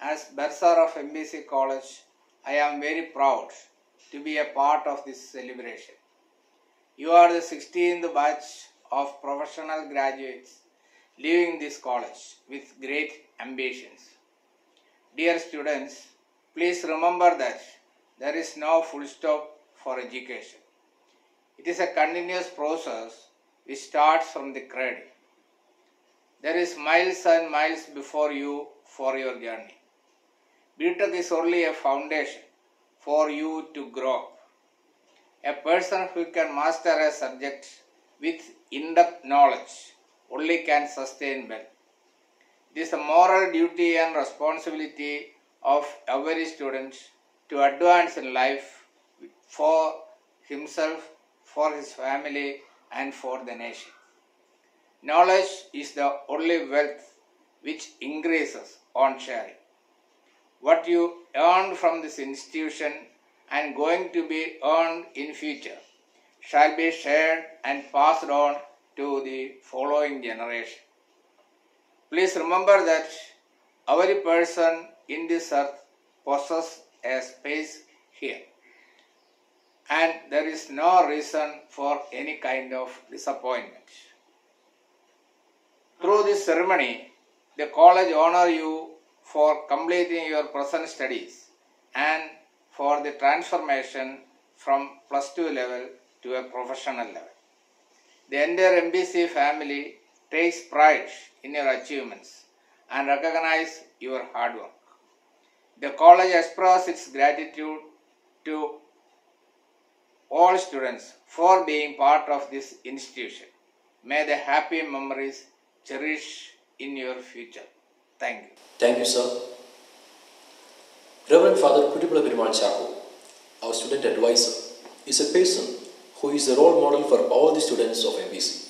As bursar of MBC College, I am very proud to be a part of this celebration. You are the 16th batch of professional graduates leaving this college with great ambitions. Dear students, please remember that there is no full stop for education. It is a continuous process which starts from the cradle. There is miles and miles before you for your journey. BTech is only a foundation for you to grow up. A person who can master a subject with in-depth knowledge only can sustain well. It is a moral duty and responsibility of every student to advance in life for himself, for his family, and for the nation. Knowledge is the only wealth which increases on sharing. What you earn from this institution and going to be earned in future shall be shared and passed on to the following generation. Please remember that every person in this earth possesses a space here, and there is no reason for any kind of disappointment. Through this ceremony, the college honors you for completing your present studies and for the transformation from plus 2 level to a professional level. The entire MBC family takes pride in your achievements and recognize your hard work. The college expresses its gratitude to all students for being part of this institution. May the happy memories cherish in your future. Thank you. Thank you, sir. Reverend Father Kutipula Perumal Chako, our student advisor, is a person who is a role model for all the students of MBC.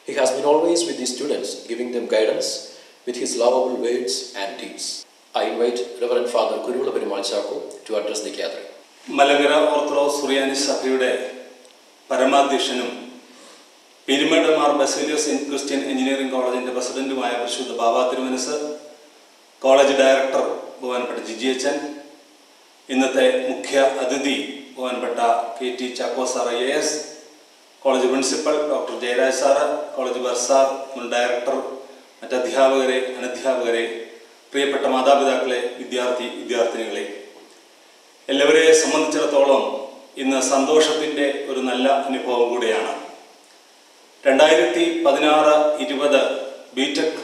He has been always with the students, giving them guidance with his lovable words and deeds. I invite Reverend Father Kutipula Perumal Chako to address the gathering. Malankara orthodox Suriyani സഭയുടെ പരമാധ്യക്ഷനും Peermade Mar Baselios Christian engineering കോളേജിൻ്റെ പ്രസിഡന്റുമായ പരിശുദ്ധ ബാബ തിരുമനസ്, college director ബഹുമാനപ്പെട്ട ജിജി അച്ഛൻ, ഇന്നത്തെ മുഖ്യ അതിഥി ബഹുമാനപ്പെട്ട KT Chacko sir IAS, college principal doctor Jayaraj sir, college bursar മുൻ ഡയറക്ടർ, മറ്റ് അധ്യാപകരെ, അനധ്യാപകരെ, പ്രിയപ്പെട്ട മാതാപിതാക്കളെ, വിദ്യാർത്ഥിനികളെ, എല്ലാവരെയും സംബന്ധിച്ചിടത്തോളം ഇന്ന് സന്തോഷത്തിൻ്റെ ഒരു നല്ല അനുഭവം കൂടിയാണ്. 2016-20 BTech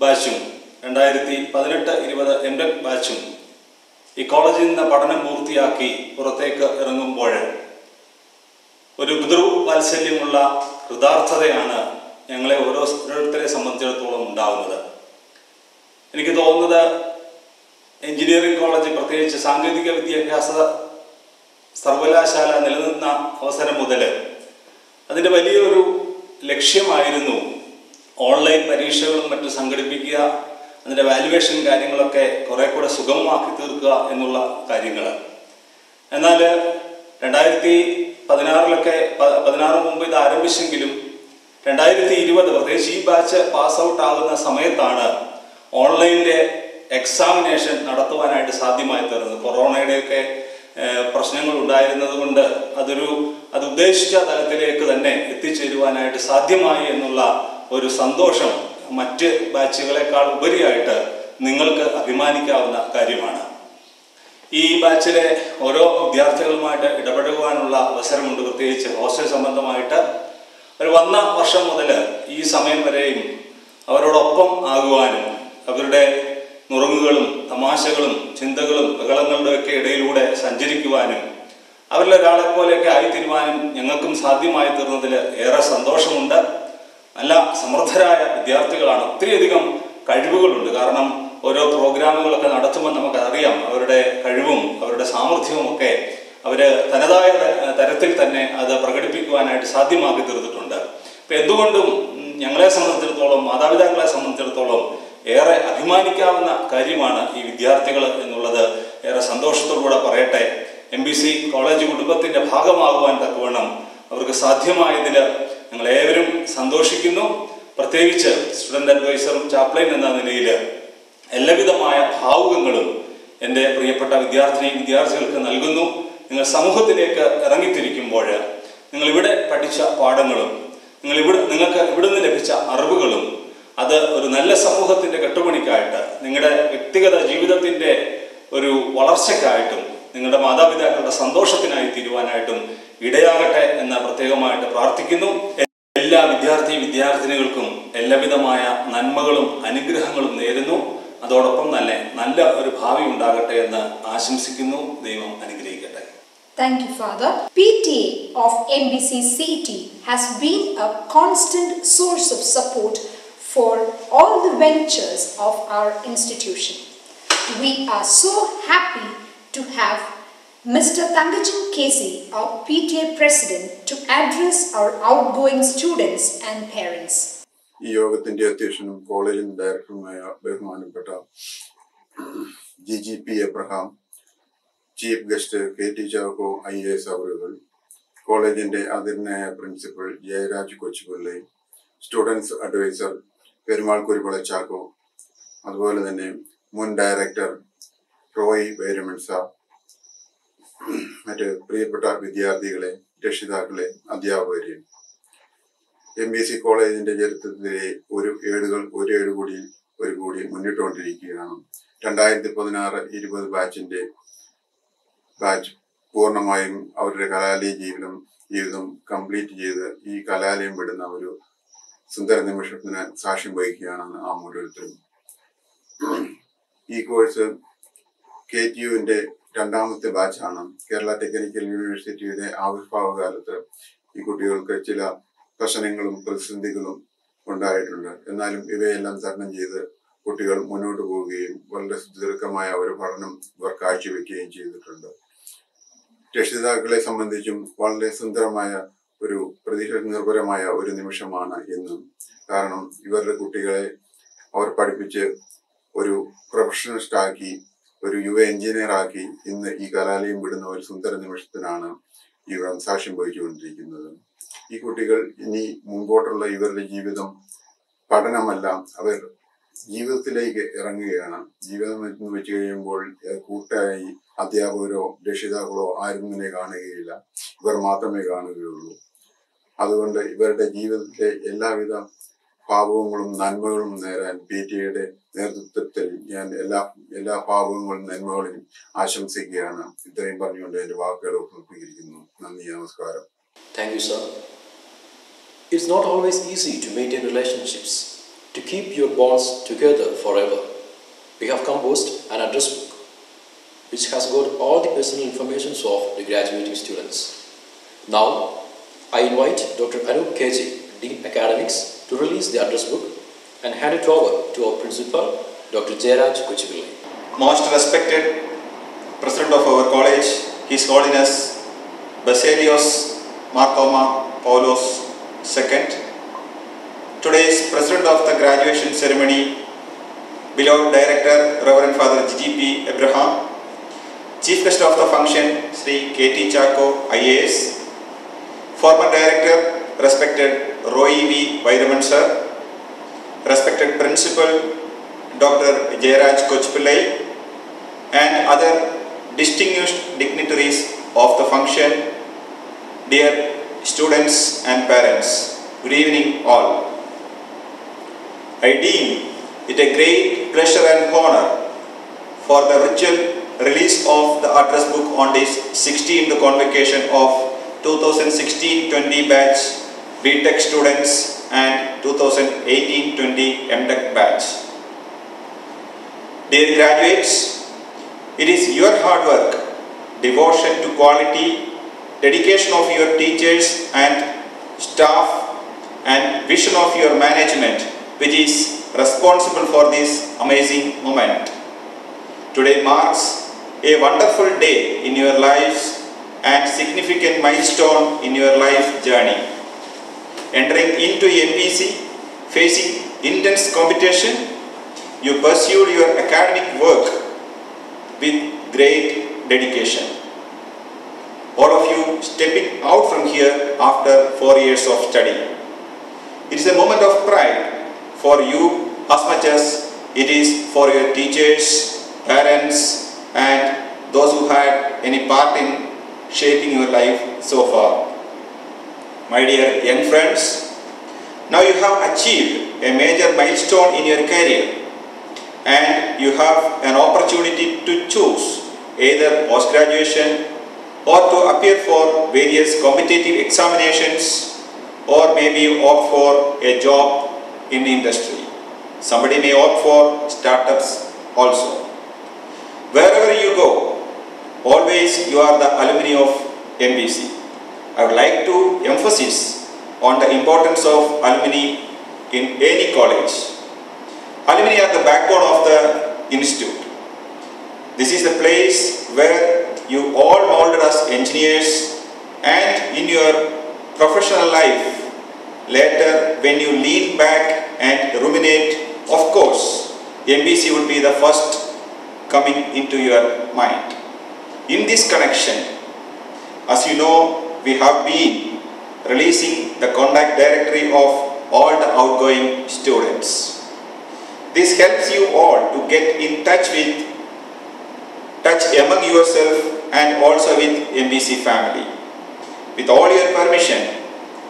ബാച്ചും 2018-20 MTech ബാച്ചും ഈ കോളേജിൽ നിന്ന് പഠനം പൂർത്തിയാക്കി പുറത്തേക്ക് ഇറങ്ങുമ്പോൾ ഒരു പിതൃവാത്സല്യമുള്ള കൃതാർത്ഥതയാണ് ഞങ്ങളെ ഓരോരുത്തരെ സംബന്ധിച്ചിടത്തോളം ഉണ്ടാകുന്നത്. എനിക്ക് തോന്നുന്നത് എഞ്ചിനീയറിംഗ് കോളേജ്, പ്രത്യേകിച്ച് സാങ്കേതിക വിദ്യാഭ്യാസ സർവകലാശാല നിലനിന്ന അവസരം മുതൽ അതിൻ്റെ വലിയൊരു ലക്ഷ്യമായിരുന്നു ഓൺലൈൻ പരീക്ഷകളും മറ്റും സംഘടിപ്പിക്കുക, അതിൻ്റെ വാല്യുവേഷൻ കാര്യങ്ങളൊക്കെ കുറേ കൂടെ സുഗമമാക്കി തീർക്കുക എന്നുള്ള കാര്യങ്ങൾ. എന്നാൽ 2016 മുമ്പ് ഇത് ആരംഭിച്ചെങ്കിലും 2020 പ്രത്യേകിച്ച് ഈ ബാച്ച് പാസ് ഔട്ട് ആകുന്ന സമയത്താണ് ഓൺലൈനിൻ്റെ എക്സാമിനേഷൻ നടത്തുവാനായിട്ട് സാധ്യമായി തീർന്നത്. കൊറോണയുടെയൊക്കെ പ്രശ്നങ്ങൾ ഉണ്ടായിരുന്നത് കൊണ്ട് അത് ഉദ്ദേശിച്ച തലത്തിലേക്ക് തന്നെ എത്തിച്ചേരുവാനായിട്ട് സാധ്യമായി എന്നുള്ള ഒരു സന്തോഷം മറ്റ് ബാച്ചുകളെക്കാൾ ഉപരിയായിട്ട് നിങ്ങൾക്ക് അഭിമാനിക്കാവുന്ന കാര്യമാണ്. ഈ ബാച്ചിലെ ഓരോ വിദ്യാർത്ഥികളുമായിട്ട് ഇടപെടുവാനുള്ള അവസരമുണ്ട്. പ്രത്യേകിച്ച് ഹോസ്റ്റൽ സംബന്ധമായിട്ട് വന്ന വർഷം മുതൽ ഈ സമയം വരെയും അവരോടൊപ്പം ആകുവാനും അവരുടെ നുറുങ്ങുകളും തമാശകളും ചിന്തകളും ബഹളങ്ങളുടെയൊക്കെ ഇടയിലൂടെ സഞ്ചരിക്കുവാനും അവരിൽ ഒരാളെ പോലെയൊക്കെ ആയിത്തീരുവാനും ഞങ്ങൾക്കും സാധ്യമായി തീർന്നതിൽ ഏറെ സന്തോഷമുണ്ട്. നല്ല സമർത്ഥരായ വിദ്യാർത്ഥികളാണ്, ഒത്തിരിയധികം കഴിവുകളുണ്ട്. കാരണം ഓരോ പ്രോഗ്രാമുകളൊക്കെ നടത്തുമ്പോൾ നമുക്കറിയാം അവരുടെ കഴിവും അവരുടെ സാമർഥ്യവും ഒക്കെ അവർ തനതായ തരത്തിൽ തന്നെ അത് പ്രകടിപ്പിക്കുവാനായിട്ട് സാധ്യമാക്കി തീർത്തിട്ടുണ്ട്. ഇപ്പം എന്തുകൊണ്ടും ഞങ്ങളെ സംബന്ധിച്ചിടത്തോളം, മാതാപിതാക്കളെ സംബന്ധിച്ചിടത്തോളം ഏറെ അഭിമാനിക്കാവുന്ന കാര്യമാണ് ഈ വിദ്യാർത്ഥികൾ എന്നുള്ളത് ഏറെ സന്തോഷത്തോടുകൂടെ പറയട്ടെ. MBC കോളേജ് കുടുംബത്തിൻ്റെ ഭാഗമാകുവാൻ തക്കവണ്ണം അവർക്ക് സാധ്യമായതിൽ ഞങ്ങളേവരും സന്തോഷിക്കുന്നു. പ്രത്യേകിച്ച് സ്റ്റുഡൻ്റ് അഡ്വൈസറും ചാപ്ലൈൻ എന്ന നിലയിൽ എല്ലാവിധമായ ഭാവുകങ്ങളും എൻ്റെ പ്രിയപ്പെട്ട വിദ്യാർത്ഥികൾക്ക് നൽകുന്നു. നിങ്ങൾ സമൂഹത്തിലേക്ക് ഇറങ്ങിത്തിരിക്കുമ്പോൾ നിങ്ങളിവിടെ പഠിച്ച പാഠങ്ങളും നിങ്ങൾക്ക് ഇവിടുന്ന് ലഭിച്ച അറിവുകളും അത് ഒരു നല്ല സമൂഹത്തിൻ്റെ കെട്ടുപണിക്കായിട്ട്, നിങ്ങളുടെ വ്യക്തിഗത ജീവിതത്തിൻ്റെ ഒരു വളർച്ചയ്ക്കായിട്ടും, നിങ്ങളുടെ മാതാപിതാക്കളുടെ സന്തോഷത്തിനായി തീരുവാനായിട്ടും ഇടയാകട്ടെ എന്ന് പ്രത്യേകമായിട്ട് പ്രാർത്ഥിക്കുന്നു. എല്ലാ വിദ്യാർത്ഥിനികൾക്കും എല്ലാവിധമായ നന്മകളും അനുഗ്രഹങ്ങളും നേരുന്നു. അതോടൊപ്പം തന്നെ നല്ല ഒരു ഭാവി ഉണ്ടാകട്ടെ എന്ന് ആശംസിക്കുന്നു. ദൈവം അനുഗ്രഹിക്കട്ടെ. Thank you, Father. PTA of MBCCET has been a constant source of support for all the ventures of our institution. We are so happy to have Mr. Thangachan Casey, our PTA President, to address our outgoing students and parents. ഈ യോഗത്തിൻ്റെ അധ്യക്ഷനും കോളേജിൻ്റെ ഡയറക്ടറുമായ ബഹുമാനപ്പെട്ട GGP Abraham, chief guest KT Chacko IAS അവറുകൾ, കോളേജിൻ്റെ ആദരണീയ principal Jayaraj Kochupillai, students adviser Perumal Kuruvila Chacko, അതുപോലെ തന്നെ മുൻ ഡയറക്ടർ റോയ് വൈരമൺസ, മറ്റ് പ്രിയപ്പെട്ട വിദ്യാർത്ഥികളെ, രക്ഷിതാക്കളെ, അധ്യാപകരെ, MBC കോളേജിൻ്റെ ചരിത്രത്തിലെ ഒരു ഏട് കൂടി മുന്നിട്ടുകൊണ്ടിരിക്കുകയാണ്. 2016-20 ബാച്ച് പൂർണ്ണമായും അവരുടെ കലാലയ ജീവിതം കംപ്ലീറ്റ് ചെയ്ത് ഈ കലാലയം വിടുന്ന ഒരു സുന്ദര നിമിഷത്തിന് സാക്ഷ്യം വഹിക്കുകയാണെന്ന് നാം ഓരോരുത്തരും. ഈ കോഴ്സ് KTUവിൻ്റെ 2ാമത്തെ ബാച്ചാണ്. കേരള ടെക്നിക്കൽ യൂണിവേഴ്സിറ്റിയുടെ ആവിർഭാവ കാലത്ത് ഈ കുട്ടികൾക്ക് ചില പ്രശ്നങ്ങളും പ്രതിസന്ധികളും ഉണ്ടായിട്ടുണ്ട്. എന്നാലും ഇവയെല്ലാം തരണം ചെയ്ത് കുട്ടികൾ മുന്നോട്ട് പോവുകയും വളരെ ദീർഘമായ ഒരു പഠനം ഇവർ കാഴ്ചവെക്കുകയും ചെയ്തിട്ടുണ്ട്. രക്ഷിതാക്കളെ സംബന്ധിച്ചും വളരെ സുന്ദരമായ ഒരു പ്രതീക്ഷ നിർഭരമായ ഒരു നിമിഷമാണ് ഇന്നും. കാരണം ഇവരുടെ കുട്ടികളെ അവർ പഠിപ്പിച്ച് ഒരു പ്രൊഫഷണലിസ്റ്റാക്കി, ഒരു യുവ എഞ്ചിനീയറാക്കി ഇന്ന് ഈ കലാലയം വിടുന്ന ഒരു സുന്ദര നിമിഷത്തിനാണ് ഇവർ സാക്ഷ്യം വഹിച്ചുകൊണ്ടിരിക്കുന്നത്. ഈ കുട്ടികൾ ഇനി മുമ്പോട്ടുള്ള ഇവരുടെ ജീവിതം പഠനമല്ല, അവർ ജീവിതത്തിലേക്ക് ഇറങ്ങുകയാണ്. ജീവിതം എന്ന് വെച്ച് കഴിയുമ്പോൾ കൂട്ടായി അധ്യാപകരോ രക്ഷിതാക്കളോ ആരും തന്നെ കാണുകയില്ല, ഇവർ മാത്രമേ കാണുകയുള്ളൂ. അതുകൊണ്ട് ഇവരുടെ ജീവിതത്തിലെ എല്ലാവിധ ഭാവുകങ്ങളും നന്മകളും നേരാൻ PTAയുടെ നേതൃത്വത്തിൽ ഞാൻ എല്ലാ ഭാവുകങ്ങളും നന്മകളും ആശംസിക്കുകയാണ്. ഇത്രയും പറഞ്ഞുകൊണ്ട് എൻ്റെ വാക്കുകൾ ഉപസംഹരിക്കുന്നു. നന്ദി, നമസ്കാരം. Thank you, sir. It's not always easy to maintain relationships, to keep your bonds together forever. We have composed an address book which has got all the personal information of the graduating students. Now, I invite Dr. Anup KG, Dean Academics, to release the address book and hand it over to our principal, Dr. Jayaraj Kochipillai. Most respected President of our college, His Holiness Baselios Marthoma Paulos II, today's President of the graduation ceremony, beloved Director Reverend Father GGP Abraham, Chief Guest of the function Sri KT Chacko IAS, former Director respected Roy V. Vairaman sir, respected Principal Dr. Jayaraj Kochpillai, and other distinguished dignitaries of the function, dear students and parents, good evening all. I deem it a great pleasure and honor for the virtual release of the address book on this 16th convocation of 2016-20 batch BTech students and 2018-20 MTech batch. Dear graduates, it is your hard work, devotion to quality, dedication of your teachers and staff, and vision of your management which is responsible for this amazing moment. Today marks a wonderful day in your lives and significant milestone in your life journey. Entering into MBC, facing intense competition, you pursued your academic work with great dedication. All of you stepping out from here after 4 years of study. It is a moment of pride for you as much as it is for your teachers, parents, and those who had any part in shaping your life so far. My dear young friends, now you have achieved a major milestone in your career and you have an opportunity to choose either post-graduation or to appear for various competitive examinations, or maybe you opt for a job in the industry. Somebody may opt for startups also. Wherever you go, always you are the alumni of MBC. I would like to emphasize on the importance of alumni in any college. Alumni are the backbone of the institute. This is the place where you all molded as engineers, and in your professional life, later when you lean back and ruminate, of course, MBC would be the first coming into your mind. In this connection, as you know, we have been releasing the contact directory of all the outgoing students. This helps you all to get in touch among yourself and also with MBC family. With all your permission,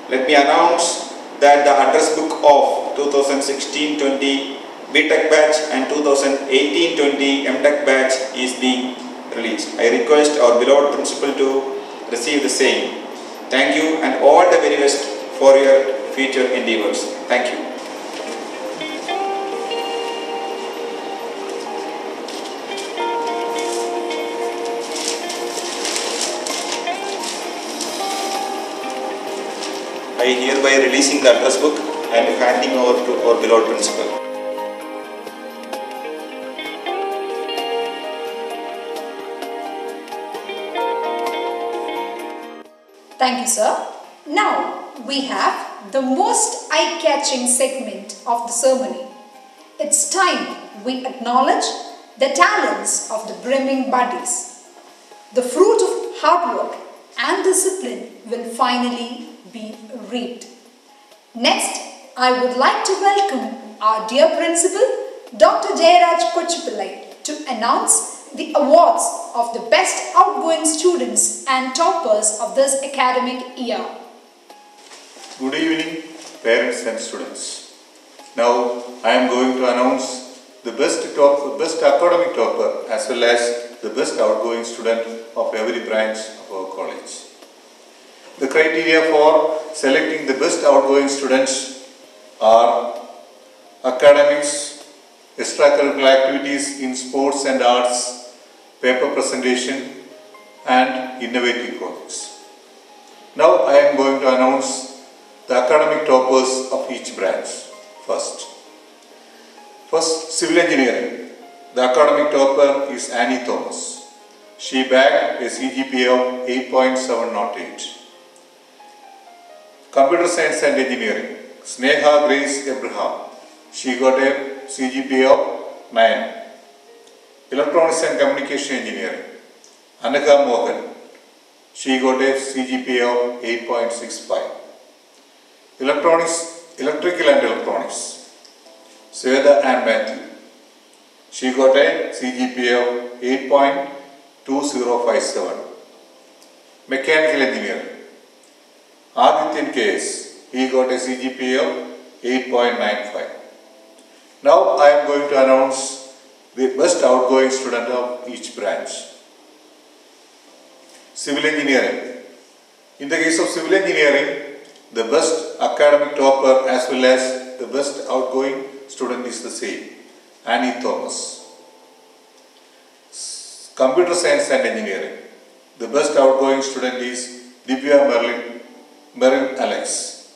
let me announce that the address book of 2016-20 BTech batch and 2018-20 MTech batch is being released. I request our beloved principal to receive the same. Thank you and all the very best for your future endeavors. Thank you. I hereby releasing the address book and handing over to our beloved principal. Thank you, sir. Now we have the most eye-catching segment of the ceremony. It's time we acknowledge the talents of the brimming buddies. The fruit of hard work and discipline will finally be reaped. Next, I would like to welcome our dear principal, Dr. Jayaraj Kochipillai, to announce the awards of the best outgoing students and toppers of this academic year. Good evening, parents and students. Now, I am going to announce the best academic topper as well as the best outgoing student of every branch of our college. The criteria for selecting the best outgoing students are academics, extracurricular activities in sports and arts, paper presentation, and innovative projects. Now I am going to announce the academic toppers of each branch. First, civil engineering. The academic topper is Annie Thomas. She bagged a CGPA of 8.708. Computer Science and Engineering, Sneha Grace Abraham. She got a CGPA of 9. Electronics and Communication Engineering, Anagha Mohan. She got a CGPA of 8.65. Electrical and Electronics, Sweda and Matthew. She got a CGPA of 8.2057. Mechanical Engineering, Adityan KS, he got a CGPA of 8.95. Now I am going to announce the best outgoing student of each branch. Civil Engineering. In the case of Civil Engineering, the best academic topper as well as the best outgoing student is the same, Annie Thomas. Computer Science and Engineering, the best outgoing student is Divya Merin Alex.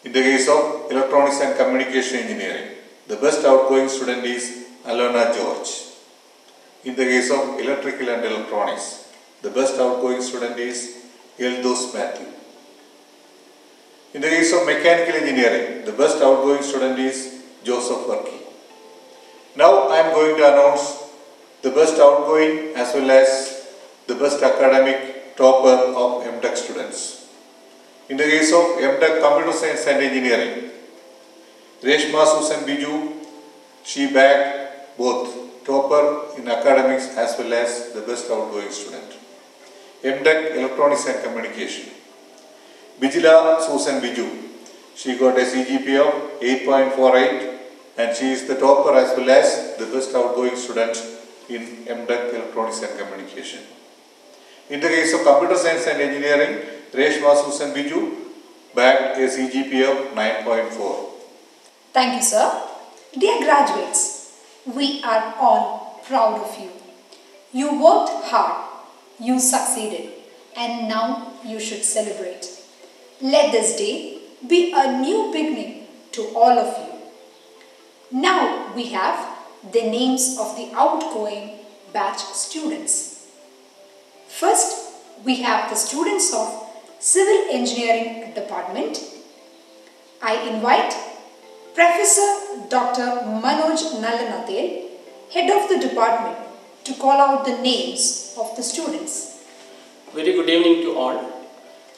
In the case of Electronics and Communication Engineering, the best outgoing student is Alona George. In the case of Electrical and Electronics, the best outgoing student is Eldos Matthew. In the case of Mechanical Engineering, the best outgoing student is Joseph Varkey. Now I am going to announce the best outgoing as well as the best academic topper of MTech students. In the case of MTech Computer Science and Engineering, Reshma Susan Biju, she bagged both topper in academics as well as the best outgoing student. MTech Electronics and Communication, Bijila Susan Biju, she got a CGPA of 8.48 and she is the topper as well as the best outgoing student in MTech Electronics and Communication. In the case of Computer Science and Engineering, Reshma Susan Biju bagged a CGPA of 9.4. Thank you, sir. Dear graduates, we are all proud of you. You worked hard, you succeeded, and now you should celebrate. Let this day be a new beginning to all of you. Now we have the names of the outgoing batch students. First, we have the students of Civil Engineering Department. I invite Professor Dr. Manoj Nallanathel, Head of the Department, to call out the names of the students. Very good evening to all.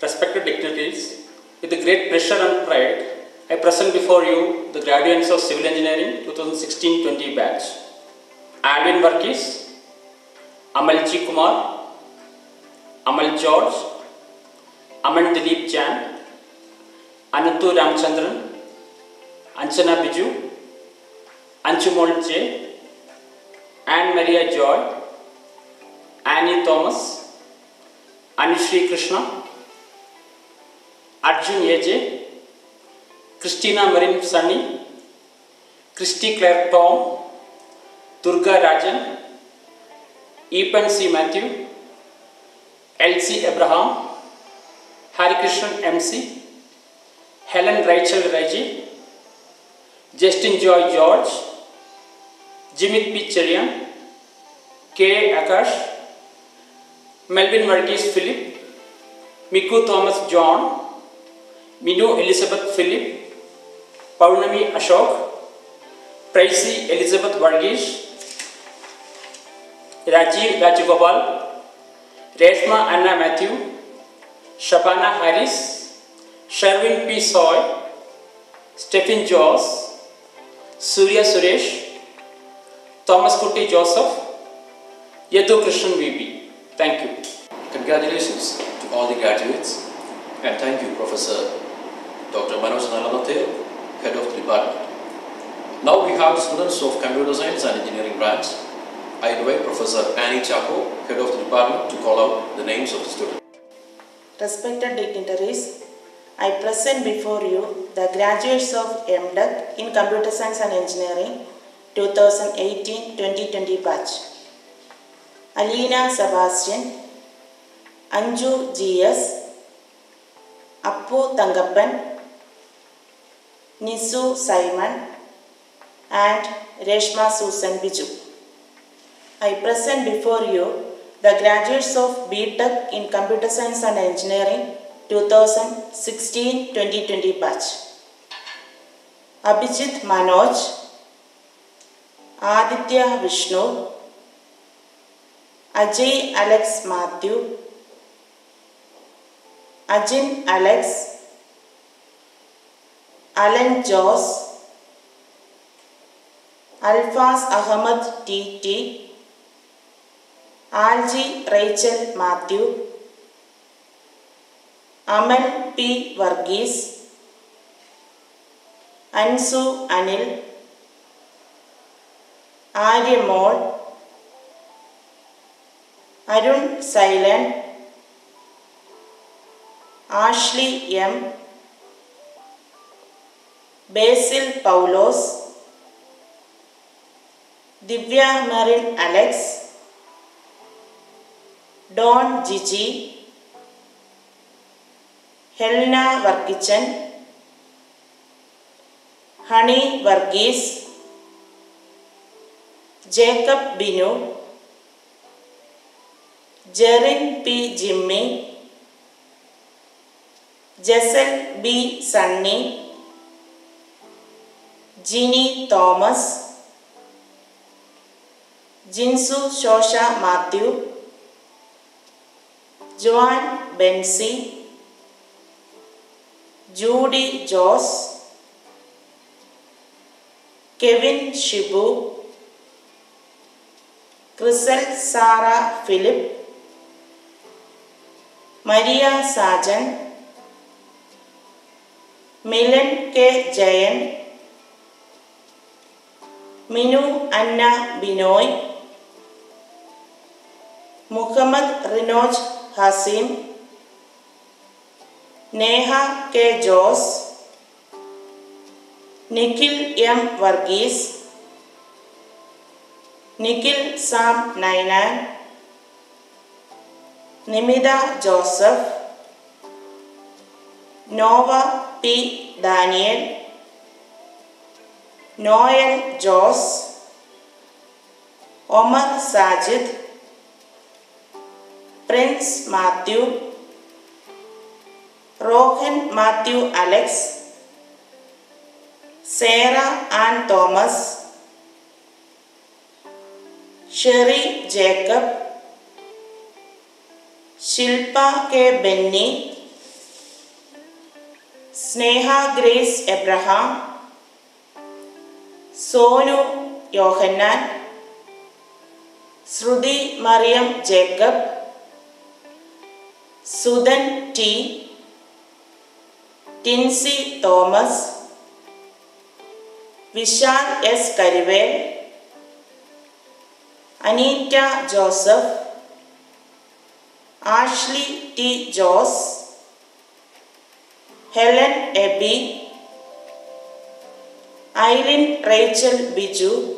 Respected dignitaries, with great pleasure and pride, I present before you the graduates of Civil Engineering 2016-20 batch. Alvin Varghese, Amalji Kumar, Amal George, Aman Dilip Chan, Anantu Ramchandran, Anchana Biju, Anchumol J, Anne Maria Joy, Annie Thomas, Anishri Krishna, Arjun AJ, Christina Marin Sunny, Christy Claire Tom, Durga Rajan, Epan C. Matthew, Elsie Abraham, Hari Krishnan MC, Helen Rachel Raji, Justin Joy George, Jimit P. Cherian, K. Akash, Melvin Varghese Philip, Miku Thomas John, Minu Elizabeth Philip, Paurnami Ashok, Praisi Elizabeth Varghese, Rajiv Rajagopal, Reshma Anna Matthew, Shabana Harris, Sherwin P. Soy, Stephen Joss, Surya Suresh, Thomas Kuti Joseph, Yadu Krishnan VP. Thank you. Congratulations to all the graduates and thank you Professor Dr. Manoj Nallanathel, Head of the Department. Now we have the students of Computer Science and Engineering branch. I invite Professor Annie Chapo, Head of the Department, to call out the names of the students. Respected dignitaries, I present before you the graduates of MTech in Computer Science and Engineering 2018-2020 batch. Alina Sebastian, Anju GS, Appu Tangappan, Nisu Simon, and Reshma Susan Biju. I present before you the graduates of BTech in Computer Science and Engineering 2016-2020 batch. Abhijit Manoj, Aditya Vishnu, Ajay Alex Matthew, Ajin Alex, Alan Joss, Alfaz Ahmad TT, Alji Rachel Matthew, Amal P. Varghese, Ansu Anil, Aryamol, Arun Sailan, Ashley M, Basil Paulos, Divya Marin Alex, Don Gigi, Helena Varkichan, Honey Varghese, Jacob Binu, Jerin P. Jimmy, Jessel B. Sunny, Jeannie Thomas, Jinsu Shosha Matthew, Joan Bensi, Judy Joss, Kevin Shibu, Crystal Sarah Philip, Maria Sargent, Milan K. Jayan, Minu Anna Binoy, Muhammad Rinoj Hasim, Neha K. Jos, Nikhil M. Varghese, Nikhil Sam Nainan, Nimida Joseph, Nova P. Daniel, Noel Jos, Omar Sajid, Prince Matthew, Rohan Matthew Alex, Sarah Ann Thomas, Sherry Jacob, Shilpa K. Benny, Sneha Grace Abraham, Sonu Yohanan, Shruti Mariam Jacob, Sudan T, Tinsy Thomas, Vishal S. Karivel, Anita Joseph, Ashley T. Joss, Helen Abby, Eileen Rachel Biju,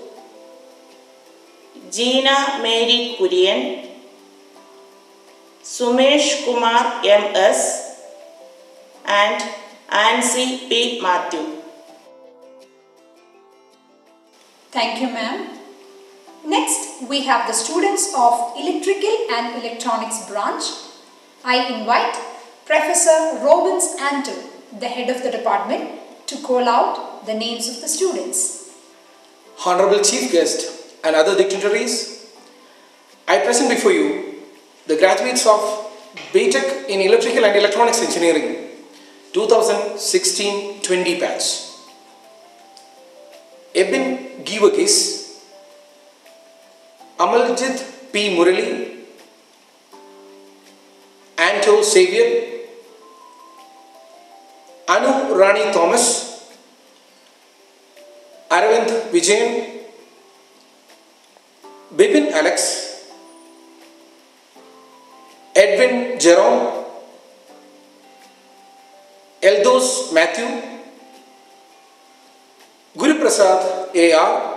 Gina Mary Kurian, Sumesh Kumar M.S. and Ansi P. Matthew. Thank you, ma'am. Next, we have the students of Electrical and Electronics branch. I invite Professor Robins Anton, the head of the department, to call out the names of the students. Honorable Chief Guest and other dignitaries, I present before you the graduates of BTech in Electrical and Electronics Engineering 2016-20 batch. Ebin Givagis, Amaljit P. Murali, Anto Xavier, Anu Rani Thomas, Aravind Vijayan, Bipin Alex, Edwin Jerome, Eldos Matthew, Guru Prasad A.R.,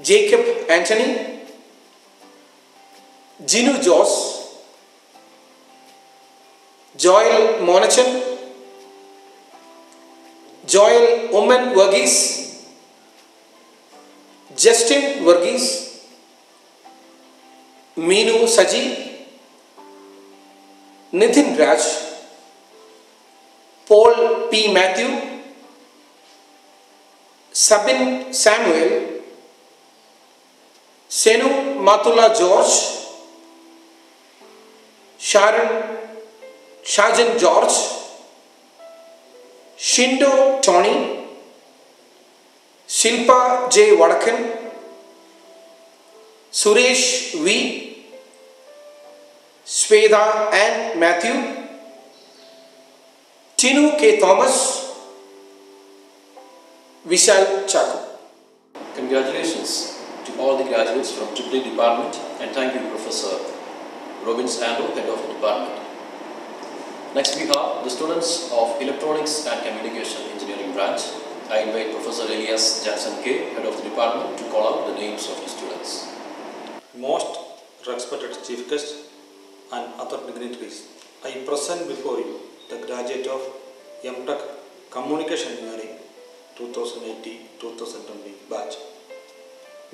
Jacob Anthony, Jinu Joss, Joel Monachan, Joel Oman Varghese, Justin Varghese, Meenu Saji, Nitin Raj, Paul P. Matthew, Sabin Samuel, Senu Matula George, Shajan George, Shindo Tony, Shilpa J. Vadakan, Suresh V, Sweda and Matthew, Tinu K. Thomas, Vishal Chaku. Congratulations to all the graduates from EEE department, and thank you Professor Robins Anton, head of the department. Next we have the students of Electronics and Communication Engineering branch. I invite Professor Elias Jackson K, head of the department, to call out the names of the students. Most respected Chief Guest and other dignitaries, I present before you the graduate of MTech Communication Engineering 2018-2020 batch.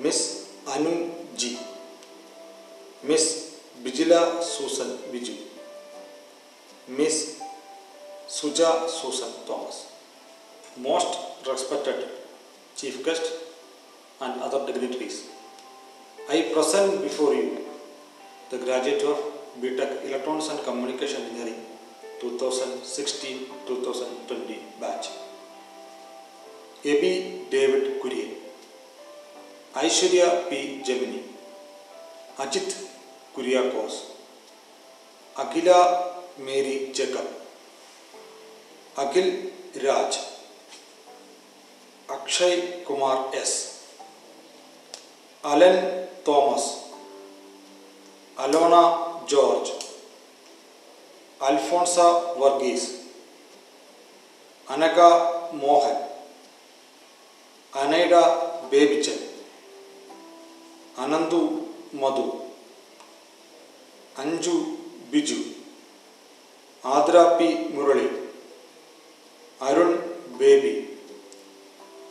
Miss Anu G, Miss Bijila Susan Biju, Miss Suja Susan Thomas. Most respected Chief Guest and other dignitaries, I present before you the graduate of BTech Electronics and Communication Engineering 2016-2020 batch. Ebi David Kurian, Aishwarya P. Gemini, Ajit Kuriakos, Akhila Mary Jacob, Akhil Raj, Akshay Kumar S, Alan Thomas, Alona George, Alfonsa Varghese, Anaka Mohan, Anaida Babichan, Anandu Madhu, Anju Biju, Adra P. Murali, Arun Baby,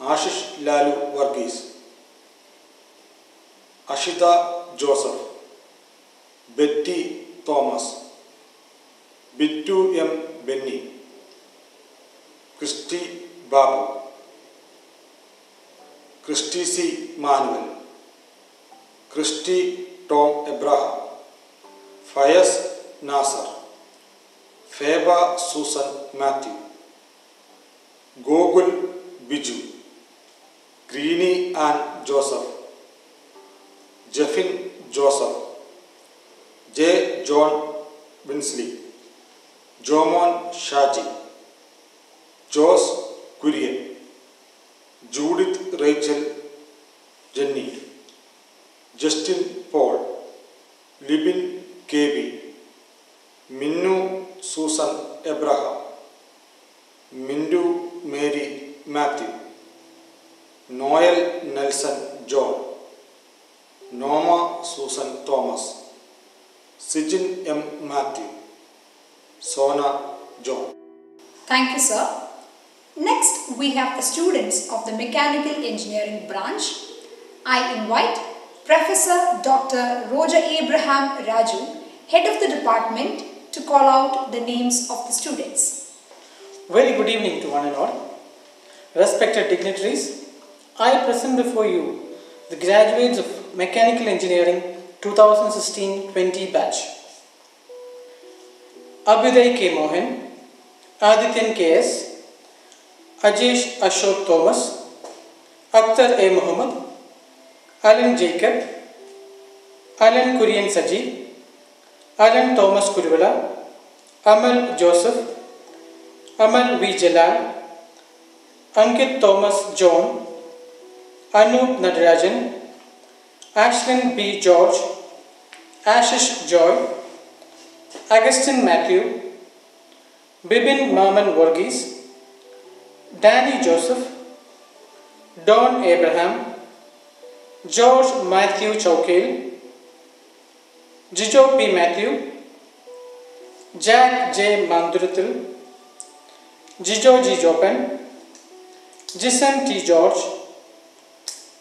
Ashish Lalu Varghese, Ashita Joseph, Betty Thomas, Bittu M. Benny, Christy Babu, Christy C. Manuel, Christy Tom Abraham, Fayaz Nasser, Feba Susan Matthew, Gogul Biju, Greeny Ann Joseph, Jeffin Joseph, J. John Winsley, Jomon Shaji, Jos Kurian, Judith Rachel Jenny, Justin Paul, Libin KB, Minnu Susan Abraham, Mindu Mary Matthew, Noel Nelson John, Norma Susan Thomas, Sijin M. Matthew, Sona John. Thank you, sir. Next, we have the students of the Mechanical Engineering branch. I invite Professor Dr. Roger Abraham Raju, Head of the Department, to call out the names of the students. Very good evening to one and all. Respected dignitaries, I present before you the graduates of Mechanical Engineering 2016-20 batch. Abhyuday K. Mohan, Adityan K.S., Ajesh Ashok Thomas, Akhtar A. Muhammad, Alan Jacob, Alan Kurian Saji, Alan Thomas Kurvala, Amal Joseph, Amal V. Jalal, Ankit Thomas John, Anup Nadarajan, Ashlyn B. George, Ashish Joy, Augustine Matthew, Bibin Maman Varghese, Danny Joseph, Don Abraham, George Matthew Chowkale, Jijo P. Matthew, Jack J. Mandurathil, Jijo G. Jopan, Jisen T. George,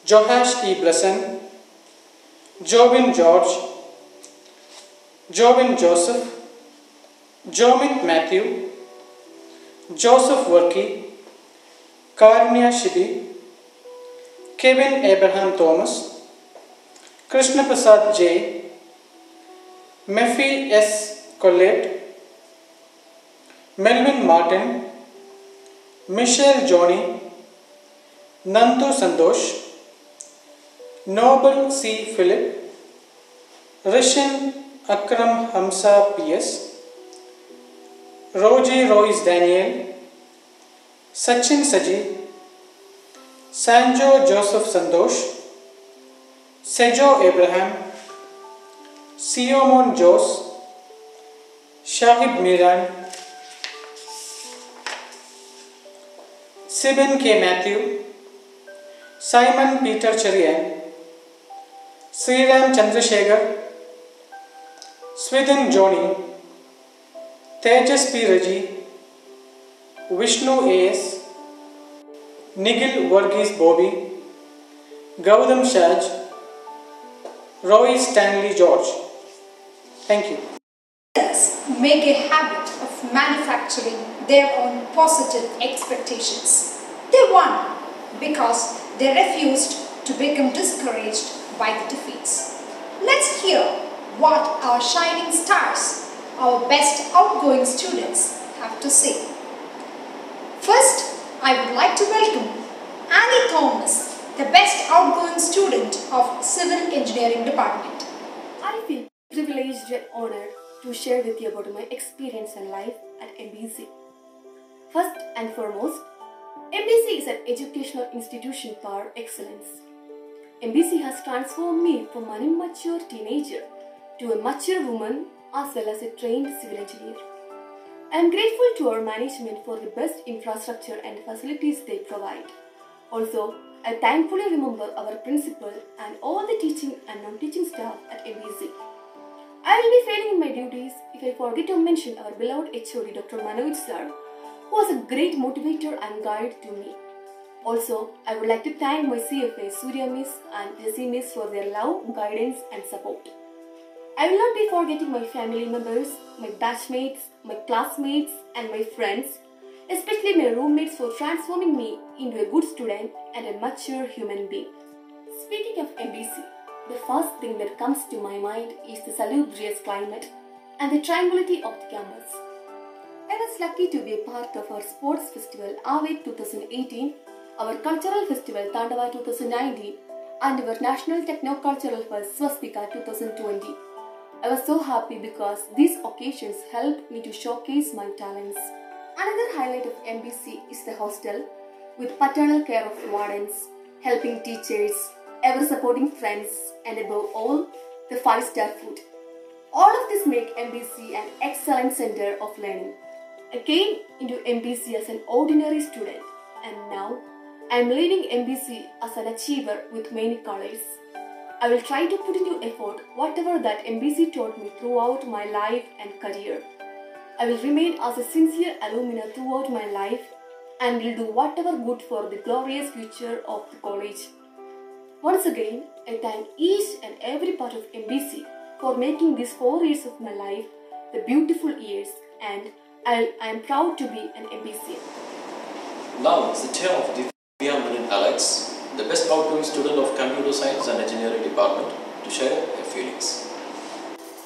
Johash E. Blesson, Jobin George, Jobin Joseph, Jomit Matthew, Joseph Workey, Karnya Shibi, Kevin Abraham Thomas, Krishna Prasad J, Mephi S. Collette, Melvin Martin, Michelle Johnny, Nandu Sandosh, Noble C. Philip, Rishan Akram Hamsa P.S., Roger Royce Daniel, Sachin Saji, Sanjo Joseph Sandosh, Sejo Abraham, Siomon Jos, Shahid Miran, Sibin K. Matthew, Simon Peter Cherian, Sriram Chandrasekhar, Swithin Johnny, Tejas P. Raji, Vishnu A.S., Nigel Varghese Bobby, Gautam Shaj, Roy Stanley George. Thank you. Leaders make a habit of manufacturing their own positive expectations. They won because they refused to become discouraged by the defeats. Let's hear what our shining stars, our best outgoing students, have to say. First, I would like to welcome Annie Thomas, the best outgoing student of Civil Engineering Department. I feel privileged and honored to share with you about my experience and life at MBC. First and foremost, MBC is an educational institution par excellence. MBC has transformed me from an immature teenager to a mature woman as well as a trained civil engineer. I am grateful to our management for the best infrastructure and facilities they provide. Also, I thankfully remember our principal and all the teaching and non-teaching staff at MBC. I will be failing in my duties if I forget to mention our beloved HOD Dr. Manoj sir, who was a great motivator and guide to me. Also, I would like to thank my CFA Surya Miss and Jessie Miss for their love, guidance and support. I will not be forgetting my family members, my batchmates, my classmates and my friends, especially my roommates for transforming me into a good student and a mature human being. Speaking of MBC, the first thing that comes to my mind is the salubrious climate and the tranquility of the campus. I was lucky to be a part of our sports festival AVED 2018, our cultural festival Tandava 2019 and our national techno-cultural fest Swastika 2020. I was so happy because these occasions helped me to showcase my talents. Another highlight of MBC is the hostel with paternal care of wardens, helping teachers, ever-supporting friends and above all, the 5-star food. All of this make MBC an excellent center of learning. I came into MBC as an ordinary student and now I am leading MBC as an achiever with many colors. I will try to put into effort whatever that MBC taught me throughout my life and career. I will remain as a sincere alumna throughout my life and will do whatever good for the glorious future of the college. Once again, I thank each and every part of MBC for making these 4 years of my life the beautiful years, and I am proud to be an MBC. Now it's the turn of Divya Menon Alex, the best outgoing student of Computer Science and Engineering Department, to share her feelings.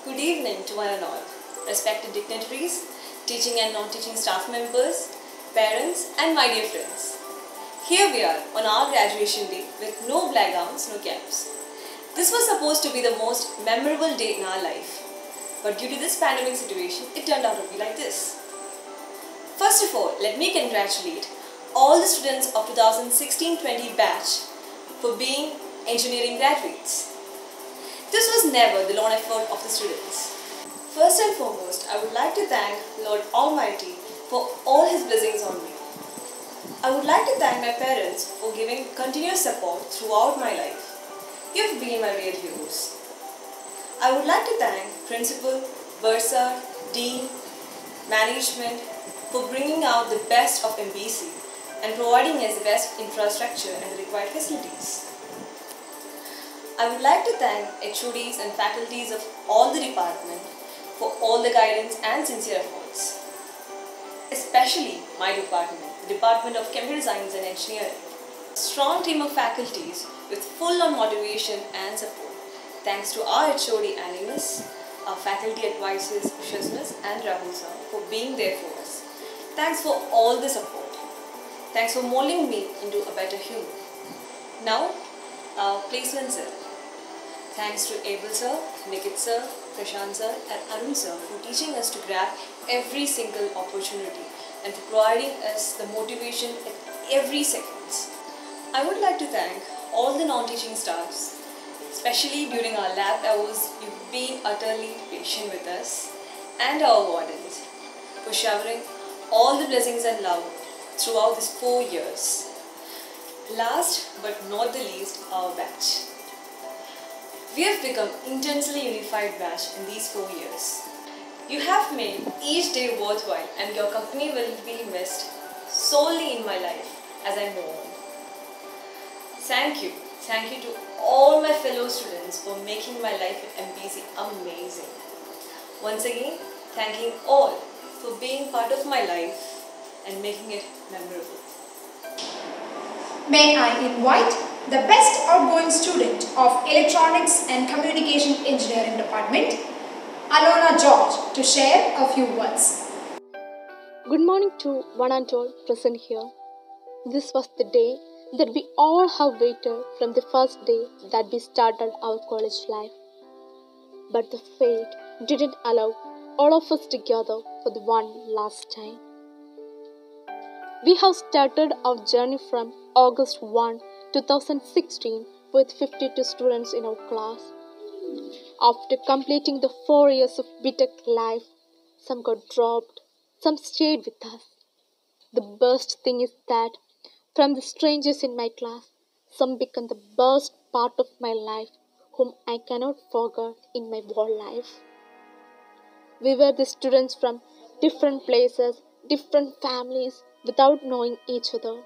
Good evening to one and all, respected dignitaries, teaching and non-teaching staff members, parents and my dear friends. Here we are on our graduation day with no black gowns, no caps. This was supposed to be the most memorable day in our life, but due to this pandemic situation, it turned out to be like this. First of all, let me congratulate all the students of 2016-20 batch for being engineering graduates. This was never the lone effort of the students. First and foremost, I would like to thank Lord Almighty for all His blessings on me. I would like to thank my parents for giving continuous support throughout my life. You have been my real heroes. I would like to thank Principal, Bursar, Dean, Management for bringing out the best of MBC and providing us the best infrastructure and the required facilities. I would like to thank HODs and faculties of all the department for all the guidance and sincere efforts. Especially my department, the Department of Computer Science and Engineering. A strong team of faculties with full-on motivation and support. Thanks to our HOD Animus, our faculty advisors Shazmas and Rahul sir for being there for us. Thanks for all the support. Thanks for molding me into a better human. Now, our placement sir. Thanks to Abel sir, Nikit sir, Prashant sir and Arun sir for teaching us to grab every single opportunity and for providing us the motivation at every second. I would like to thank all the non-teaching staffs, especially during our lab hours. You've been utterly patient with us, and our wardens for showering all the blessings and love throughout these 4 years. Last but not the least, our batch. We have become intensely unified batch in these 4 years. You have made each day worthwhile and your company will be missed solely in my life as I move on. Thank you to all my fellow students for making my life at MBC amazing. Once again, thanking all for being part of my life and making it memorable. May I invite the best outgoing student of Electronics and Communication Engineering Department, Alona George, to share a few words. Good morning to one and all present here. This was the day that we all have waited from the first day that we started our college life. But the fate didn't allow all of us together for the one last time. We have started our journey from August 1, 2016 with 52 students in our class. After completing the 4 years of BTech life, some got dropped, some stayed with us. The best thing is that from the strangers in my class, some become the best part of my life whom I cannot forget in my whole life. We were the students from different places, different families without knowing each other.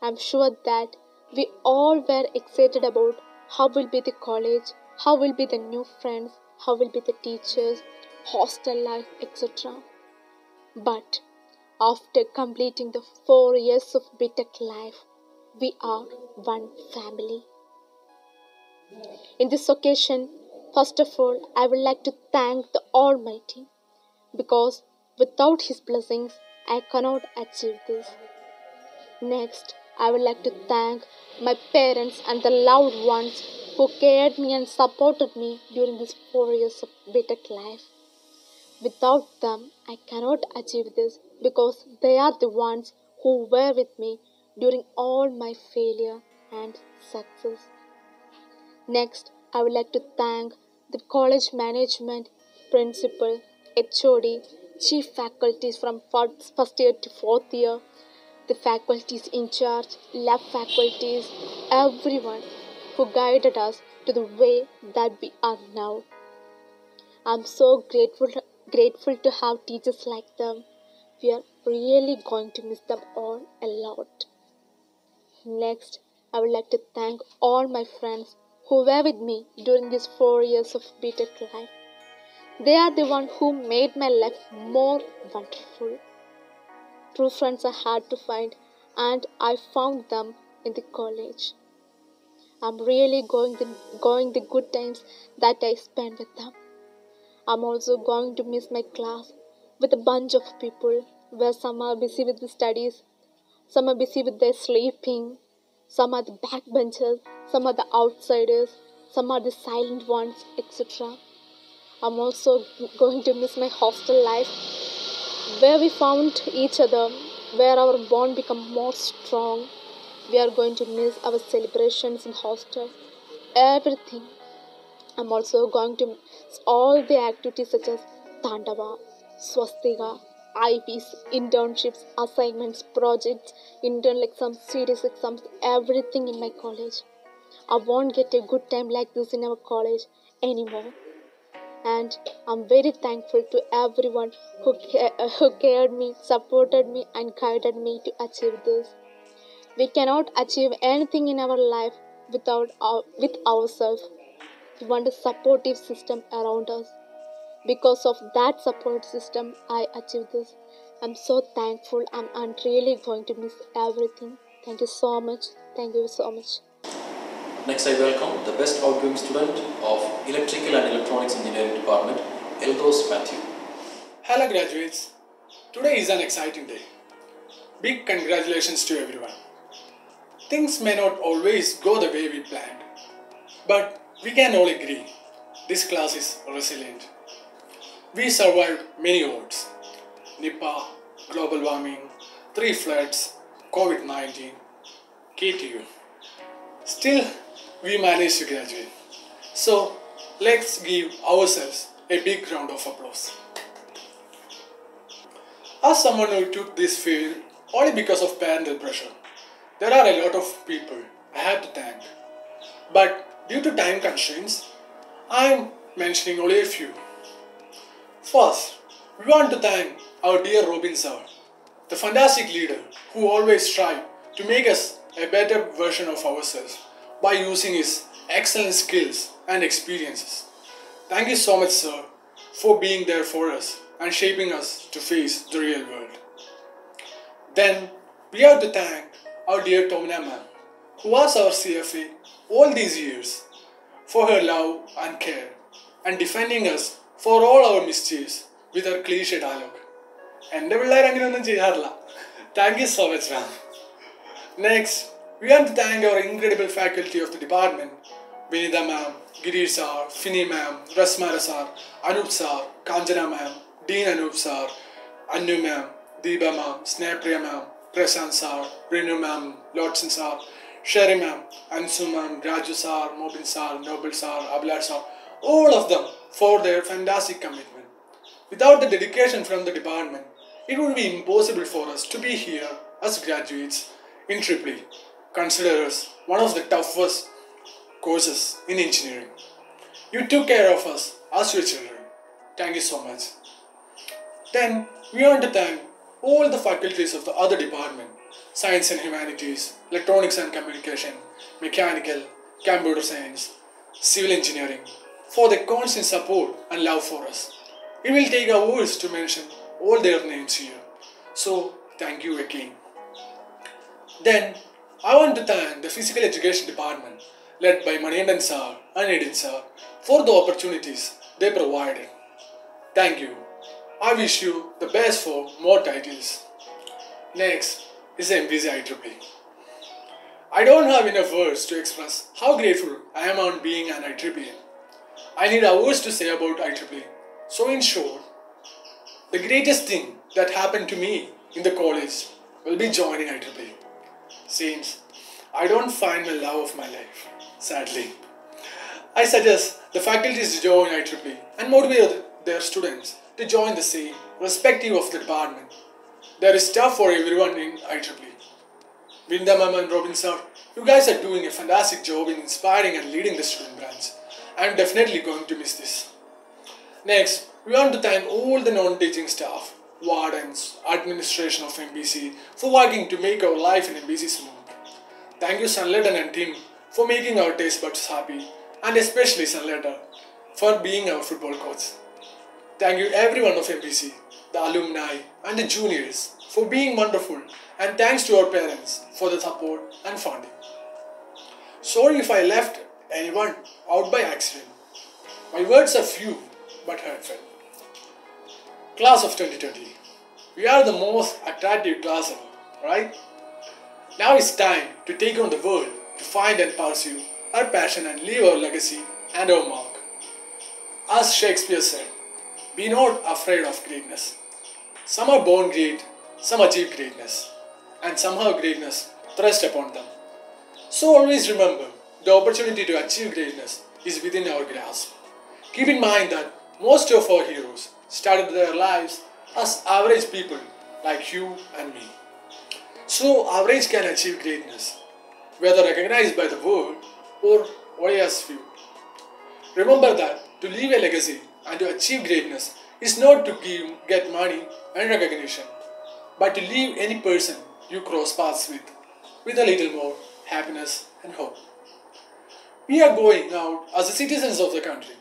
I'm sure that we all were excited about how will be the college, how will be the new friends, how will be the teachers, hostel life, etc. But after completing the 4 years of BTech life, we are one family. In this occasion, first of all, I would like to thank the Almighty because without His blessings, I cannot achieve this. Next, I would like to thank my parents and the loved ones who cared me and supported me during these 4 years of BTech life. Without them, I cannot achieve this because they are the ones who were with me during all my failure and success. Next, I would like to thank the college management, principal, HOD, chief faculties from first year to fourth year, the faculties in charge, lab faculties, everyone who guided us to the way that we are now. I'm so grateful to have teachers like them. We are really going to miss them all a lot. Next, I would like to thank all my friends who were with me during these 4 years of BTech life. They are the ones who made my life more wonderful. True friends are hard to find, and I found them in the college. I'm really going the good times that I spent with them. I'm also going to miss my class with a bunch of people where some are busy with the studies, some are busy with their sleeping, some are the backbenchers, some are the outsiders, some are the silent ones, etc. I'm also going to miss my hostel life where we found each other, where our bond became more strong. We are going to miss our celebrations in hostel, everything. I'm also going to miss all the activities such as Tandava, Swastika, IVs, internships, assignments, projects, internal exams, serious exams, everything in my college. I won't get a good time like this in our college anymore. And I'm very thankful to everyone who cared me, supported me, and guided me to achieve this. We cannot achieve anything in our life with ourselves. We want a supportive system around us. Because of that support system, I achieved this. I'm so thankful. I'm really going to miss everything. Thank you so much. Thank you so much. Next, I welcome the best outgoing student of Electrical and Electronics Engineering Department, Eldos Matthew. Hello graduates. Today is an exciting day. Big congratulations to everyone. Things may not always go the way we planned, but we can all agree this class is resilient. We survived many odds: Nipah, global warming, 3 floods, COVID-19, KTU. Still, we managed to graduate. So, let's give ourselves a big round of applause. As someone who took this field only because of parental pressure, there are a lot of people I had to thank. But due to time constraints, I am mentioning only a few. First, we want to thank our dear Robin sir, the fantastic leader who always tried to make us a better version of ourselves by using his excellent skills and experiences. Thank you so much, sir, for being there for us and shaping us to face the real world. Then, we have to thank our dear Tomina ma'am, who was our CFA all these years, for her love and care and defending us for all our mischiefs with her cliche dialogue. എൻ്റെ പിള്ളേർ അങ്ങനെയൊന്നും ചെയ്യാറില്ല. Thank you so much, ma'am. Next, we want to thank our incredible faculty of the department. Vinita ma'am, Girish sir, Fini ma'am, Rasmara sir, Anup sir, Kanjana ma'am, Dean Anup sir, Anu ma'am, Deepa ma'am, Snehapriya ma'am, Prashant sir, Renu ma'am, Lotson sir, Sherry ma'am, Ansu ma'am, Raju sir, Mobin sir, Noble sir, Ablar sir, all of them for their fantastic commitment. Without the dedication from the department, it would be impossible for us to be here as graduates in EEE, considered as one of the toughest courses in engineering. You took care of us as your children. Thank you so much. Then we want to thank all the faculties of the other department, Science and Humanities, Electronics and Communication, Mechanical, Computer Science, Civil Engineering, for their constant support and love for us. It will take hours to mention all their names here. So, thank you again. Then, I want to thank the Physical Education Department, led by Maniandan sir and Edin sir, for the opportunities they provided. Thank you. I wish you the best for more titles. Next is MBC IEEE. I don't have enough words to express how grateful I am on being an IEEEan. I need hours to say about IEEE. So in short, the greatest thing that happened to me in the college will be joining IEEE. Since I don't find the love of my life, sadly. I suggest the faculties to join IEEE and motivate their students to join the same, irrespective of the department. There is stuff for everyone in IEEE. Vinda Ma'am and Robin sir, you guys are doing a fantastic job in inspiring and leading the student branch. I am definitely going to miss this. Next, we want to thank all the non-teaching staff, wardens, administration of MBC for working to make our life in MBC smooth. Thank you Sunletter and team for making our taste buds happy, and especially Sunletter for being our football coach. Thank you everyone of MBC, the alumni and the juniors for being wonderful, and thanks to our parents for the support and funding. Sorry if I left anyone out by accident. My words are few but heartfelt. Class of 2020. We are the most attractive class ever, right? Now it's time to take on the world to find and pursue our passion and leave our legacy and our mark. As Shakespeare said, be not afraid of greatness. Some are born great, some achieve greatness, and somehow greatness thrust upon them. So always remember, the opportunity to achieve greatness is within our grasp. Keep in mind that most of our heroes started their lives as average people like you and me. So average can achieve greatness, whether recognized by the world or only as few. Remember that to leave a legacy and to achieve greatness is not to get money and recognition, but to leave any person you cross paths with a little more happiness and hope. We are going out as the citizens of the country.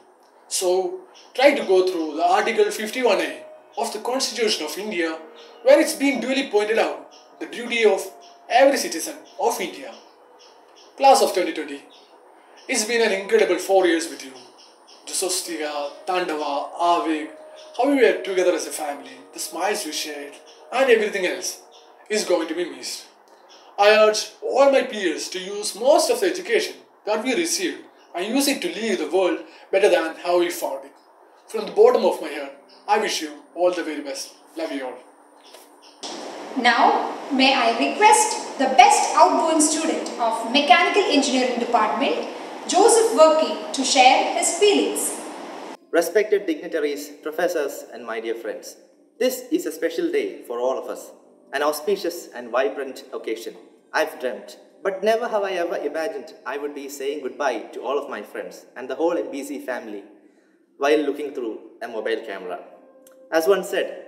So, try to go through the Article 51A of the Constitution of India, where it's been duly pointed out the duty of every citizen of India. Class of 2020, it's been an incredible 4 years with you. The Swastika, Tandava, Avik, how we were together as a family, the smiles we shared, and everything else is going to be missed. I urge all my peers to use most of the education that we received and use it to leave the world better than how we found it. From the bottom of my heart, I wish you all the very best. Love you all. Now, may I request the best outgoing student of Mechanical Engineering Department, Joseph Workey, to share his feelings. Respected dignitaries, professors, and my dear friends, this is a special day for all of us, an auspicious and vibrant occasion. I've dreamt, but never have I ever imagined I would be saying goodbye to all of my friends and the whole MBC family while looking through a mobile camera. As one said,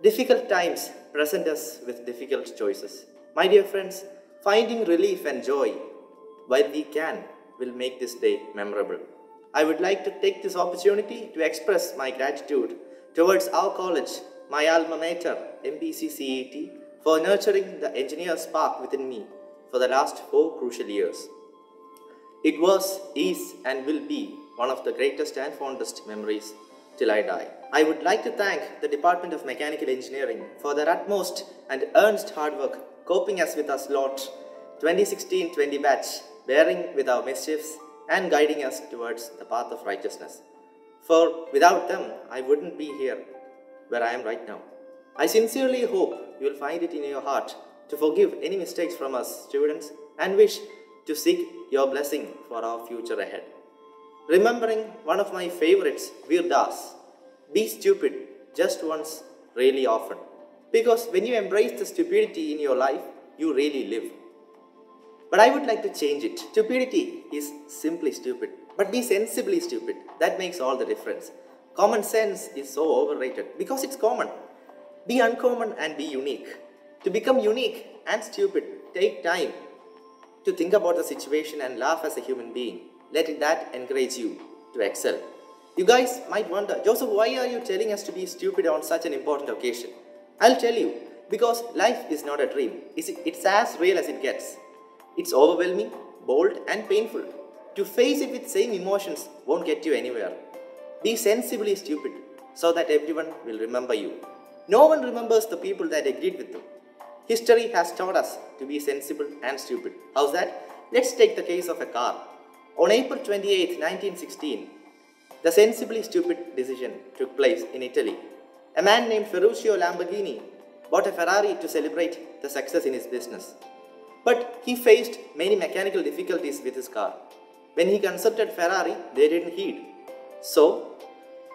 difficult times present us with difficult choices. My dear friends, finding relief and joy while we can will make this day memorable. I would like to take this opportunity to express my gratitude towards our college, my alma mater, MBC CET, for nurturing the engineer spark within me for the last 4 crucial years. It was, is, and will be one of the greatest and fondest memories till I die. I would like to thank the Department of Mechanical Engineering for their utmost and earnest hard work coping us with our lot 2016-20 batch, bearing with our mischiefs and guiding us towards the path of righteousness. For without them, I wouldn't be here where I am right now. I sincerely hope you will find it in your heart to forgive any mistakes from us students and wish to seek your blessing for our future ahead. Remembering one of my favorites, Veer Das, be stupid just once, really often. Because when you embrace the stupidity in your life, you really live. But I would like to change it. Stupidity is simply stupid, but be sensibly stupid. That makes all the difference. Common sense is so overrated because it's common. Be uncommon and be unique. To become unique and stupid, take time to think about the situation and laugh as a human being. Let that encourage you to excel. You guys might wonder, Joseph, why are you telling us to be stupid on such an important occasion? I'll tell you, because life is not a dream. It's as real as it gets. It's overwhelming, bold, and painful. To face it with same emotions won't get you anywhere. Be sensibly stupid so that everyone will remember you. No one remembers the people that agreed with them. History has taught us to be sensible and stupid. How's that? Let's take the case of a car. On April 28, 1916, the sensibly stupid decision took place in Italy. A man named Ferruccio Lamborghini bought a Ferrari to celebrate the success in his business. But he faced many mechanical difficulties with his car. When he consulted Ferrari, they didn't heed. So,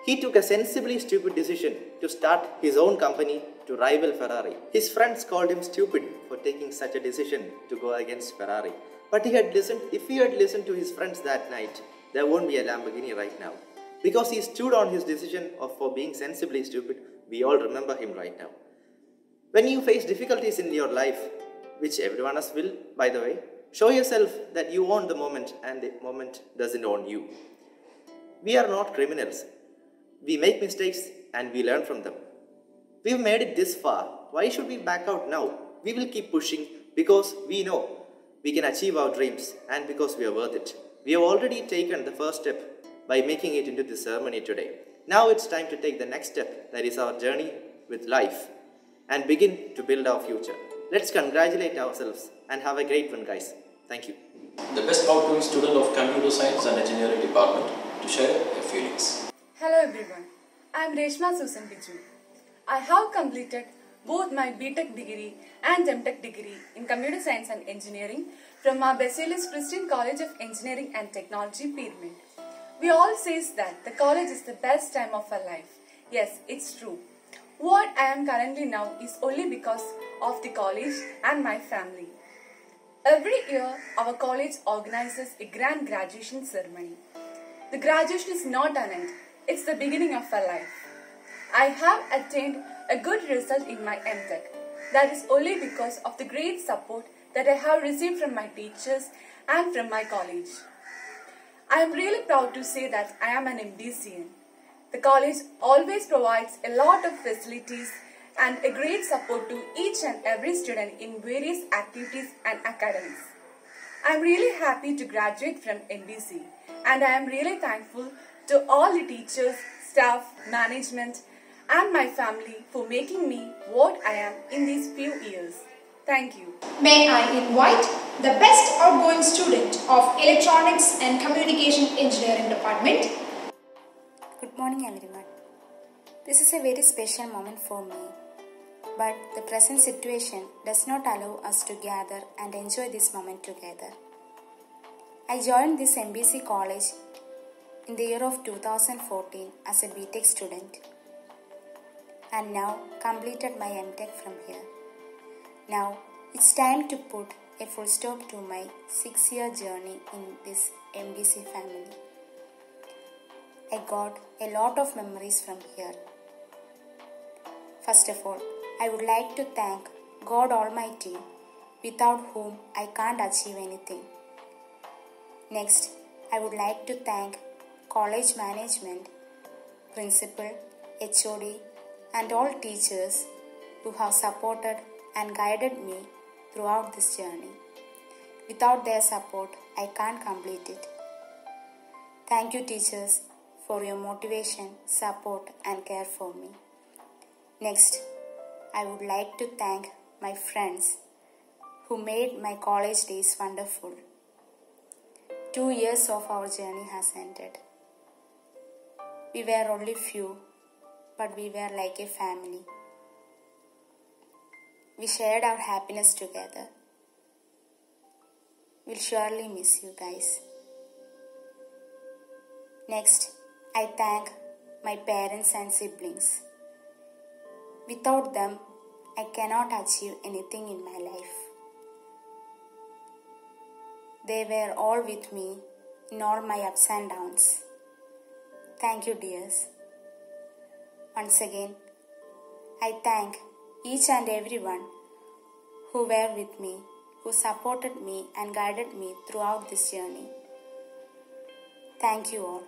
he took a sensibly stupid decision to start his own company to rival Ferrari. His friends called him stupid for taking such a decision to go against Ferrari. But if he had listened to his friends that night, there won't be a Lamborghini right now. Because he stood on his decision for being sensibly stupid, we all remember him right now. When you face difficulties in your life, which everyone else will, by the way, show yourself that you own the moment and the moment doesn't own you. We are not criminals. We make mistakes and we learn from them. We've made it this far. Why should we back out now? We will keep pushing because we know we can achieve our dreams and because we are worth it. We have already taken the first step by making it into this ceremony today. Now it's time to take the next step, that is our journey with life, and begin to build our future. Let's congratulate ourselves and have a great one, guys. Thank you. The best outgoing student of Computer Science and Engineering Department to share their feelings. Hello everyone, I am Reshma Susan Biju. I have completed both my BTech degree and MTech degree in Computer Science and Engineering from our Basilius Christian College of Engineering and Technology, Pyramid. We all say that the college is the best time of our life. Yes, it's true. What I am currently now is only because of the college and my family. Every year, our college organizes a grand graduation ceremony. The graduation is not an end, it's the beginning of our life. I have attained a good result in my MTech. That is only because of the great support that I have received from my teachers and from my college. I am really proud to say that I am an MDCN. The college always provides a lot of facilities and a great support to each and every student in various activities and academics. I am really happy to graduate from MBC, and I am really thankful to all the teachers, staff, management and my family for making me what I am in these few years. Thank you. May I invite the best outgoing student of Electronics and Communication Engineering Department. Good morning everyone. This is a very special moment for me, but the present situation does not allow us to gather and enjoy this moment together. I joined this MBC college in the year of 2014 as a BTech student and now completed my MTech from here. Now it's time to put a full stop to my 6-year journey in this MBC family. I got a lot of memories from here. First of all, I would like to thank God Almighty, without whom I can't achieve anything. Next, I would like to thank college management, principal, HOD and all teachers who have supported and guided me throughout this journey. Without their support, I can't complete it. Thank you teachers for your motivation, support, and care for me. Next, I would like to thank my friends who made my college days wonderful. 2 years of our journey has ended. We were only few, but we were like a family. We shared our happiness together. We'll surely miss you guys. Next, I thank my parents and siblings. Without them, I cannot achieve anything in my life. They were all with me in all my ups and downs. Thank you, dears. Once again, I thank each and everyone who were with me, who supported me and guided me throughout this journey. Thank you all.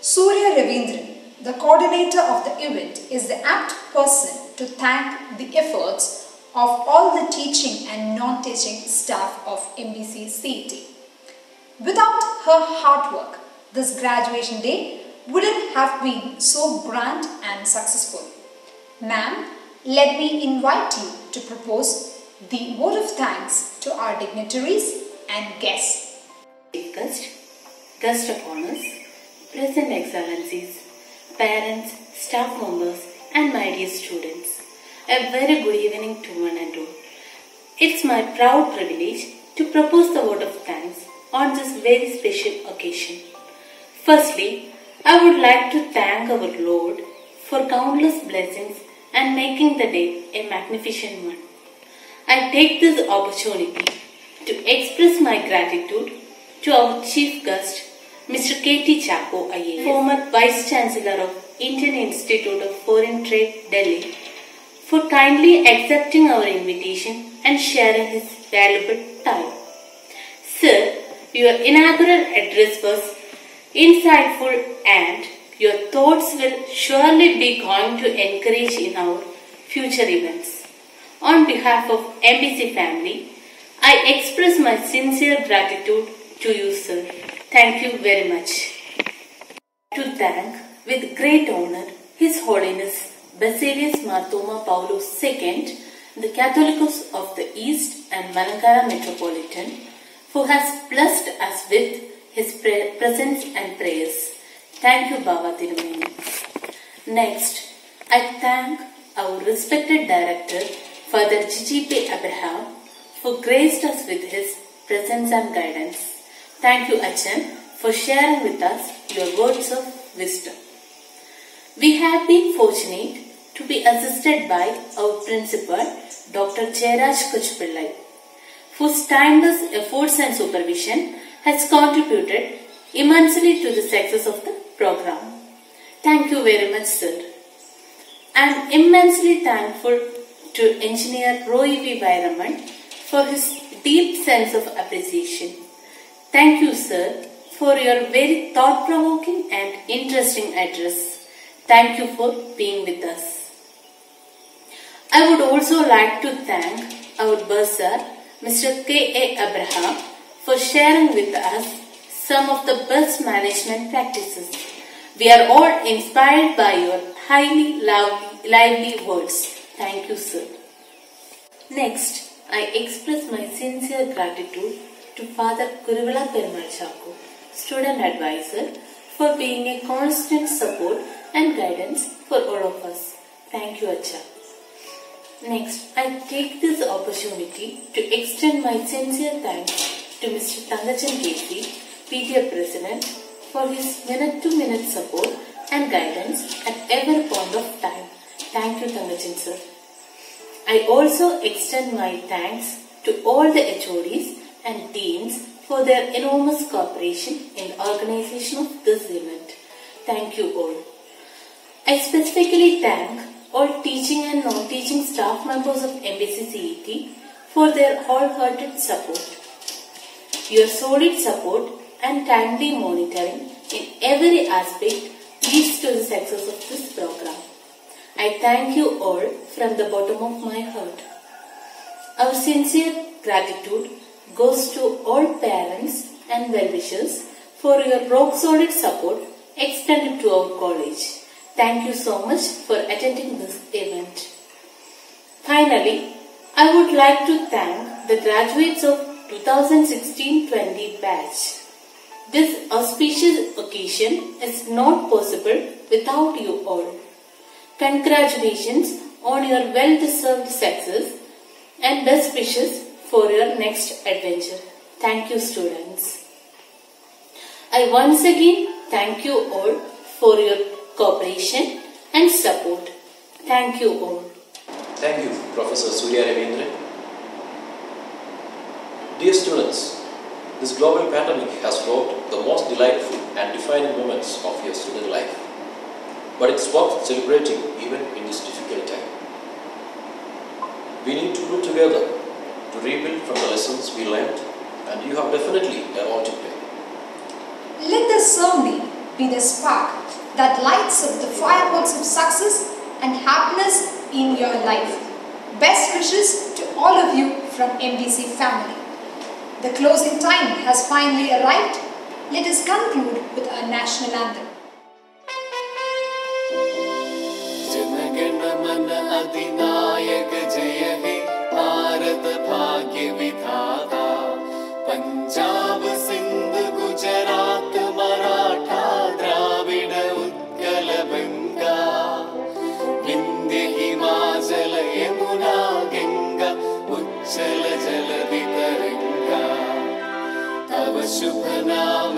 Surya Ravindran, the coordinator of the event, is the apt person to thank the efforts of all the teaching and non-teaching staff of MBC CET. Without her hard work, this graduation day wouldn't have been so grand and successful. Ma'am, let me invite you to propose the vote of thanks to our dignitaries and guests. Guest of honors, present excellencies, parents, staff members, and my dear students, a very good evening to one and all. It's my proud privilege to propose the vote of thanks on this very special occasion. Firstly, I would like to thank our Lord for countless blessings and making the day a magnificent one. I take this opportunity to express my gratitude to our chief guest, Mr. K.T. Chappo, IAS, former Vice Chancellor of Indian Institute of Foreign Trade, Delhi, for kindly accepting our invitation and sharing his valuable time. Sir, your inaugural address was insightful and your thoughts will surely be going to encourage in our future events. On behalf of MBC family, I express my sincere gratitude to you, sir. Thank you very much. To thank with great honor His Holiness Basilius Marthoma Paulos II, the Catholicos of the East and Malankara Metropolitan, who has blessed us with his presence and prayers. Thank you, Baba Tirumeni. Next, I thank our respected director, Father G.P. Abraham, for graced us with his presence and guidance. Thank you, Achan, for sharing with us your words of wisdom. We have been fortunate to be assisted by our principal, Dr. Jairaj Kuchpillai, whose timeless efforts and supervision has contributed immensely to the success of the program. Thank you very much, sir. I am immensely thankful to Engineer Roy V. Vairaman for his deep sense of appreciation. Thank you, sir, for your very thought-provoking and interesting address. Thank you for being with us. I would also like to thank our bursar, Mr. K.A. Abraham, for sharing with us some of the best management practices. We are all inspired by your highly lively words. Thank you, sir. Next, I express my sincere gratitude to Father Kuruvala Perumal Chakku, student advisor, for being a constant support and guidance for all of us. Thank you, Acha. Next, I take this opportunity to extend my sincere thanks to Mr. Thangachan K.C., PTA President, for his minute-to-minute support and guidance at every point of time. Thank you, Thangachan sir. I also extend my thanks to all the HODs and teams for their enormous cooperation in the organization of this event. Thank you all. I specifically thank all teaching and non-teaching staff members of MBC CET for their wholehearted support. Your solid support and timely monitoring in every aspect leads to the success of this program. I thank you all from the bottom of my heart. Our sincere gratitude goes to all parents and well-wishers for your rock-solid support extended to our college. Thank you so much for attending this event. Finally, I would like to thank the graduates of 2016-20 batch. This auspicious occasion is not possible without you all. Congratulations on your well-deserved success and best wishes for your next adventure. Thank you, students. I once again thank you all for your cooperation and support. Thank you all. Thank you, Professor Surya Ravindran. Dear students, this global pandemic has robbed the most delightful and defining moments of your student life. But it's worth celebrating even in this difficult time. We need to pull together to rebuild from the lessons we learned, and you have definitely a role to play. Let this ceremony be the spark that lights up the fireworks of success and happiness in your life. Best wishes to all of you from MBC family. The closing time has finally arrived. Let us conclude with our national anthem. Jana Gana Mana अधिनायक जय हे भारत भाग्य विधाता पंजाब सिंध गुजरात मराठा द्राविड उत्कल बंगा विंध्य हिमाचल यमुना गंगा उच्चल जलधि तरंगा तव शुभ नाम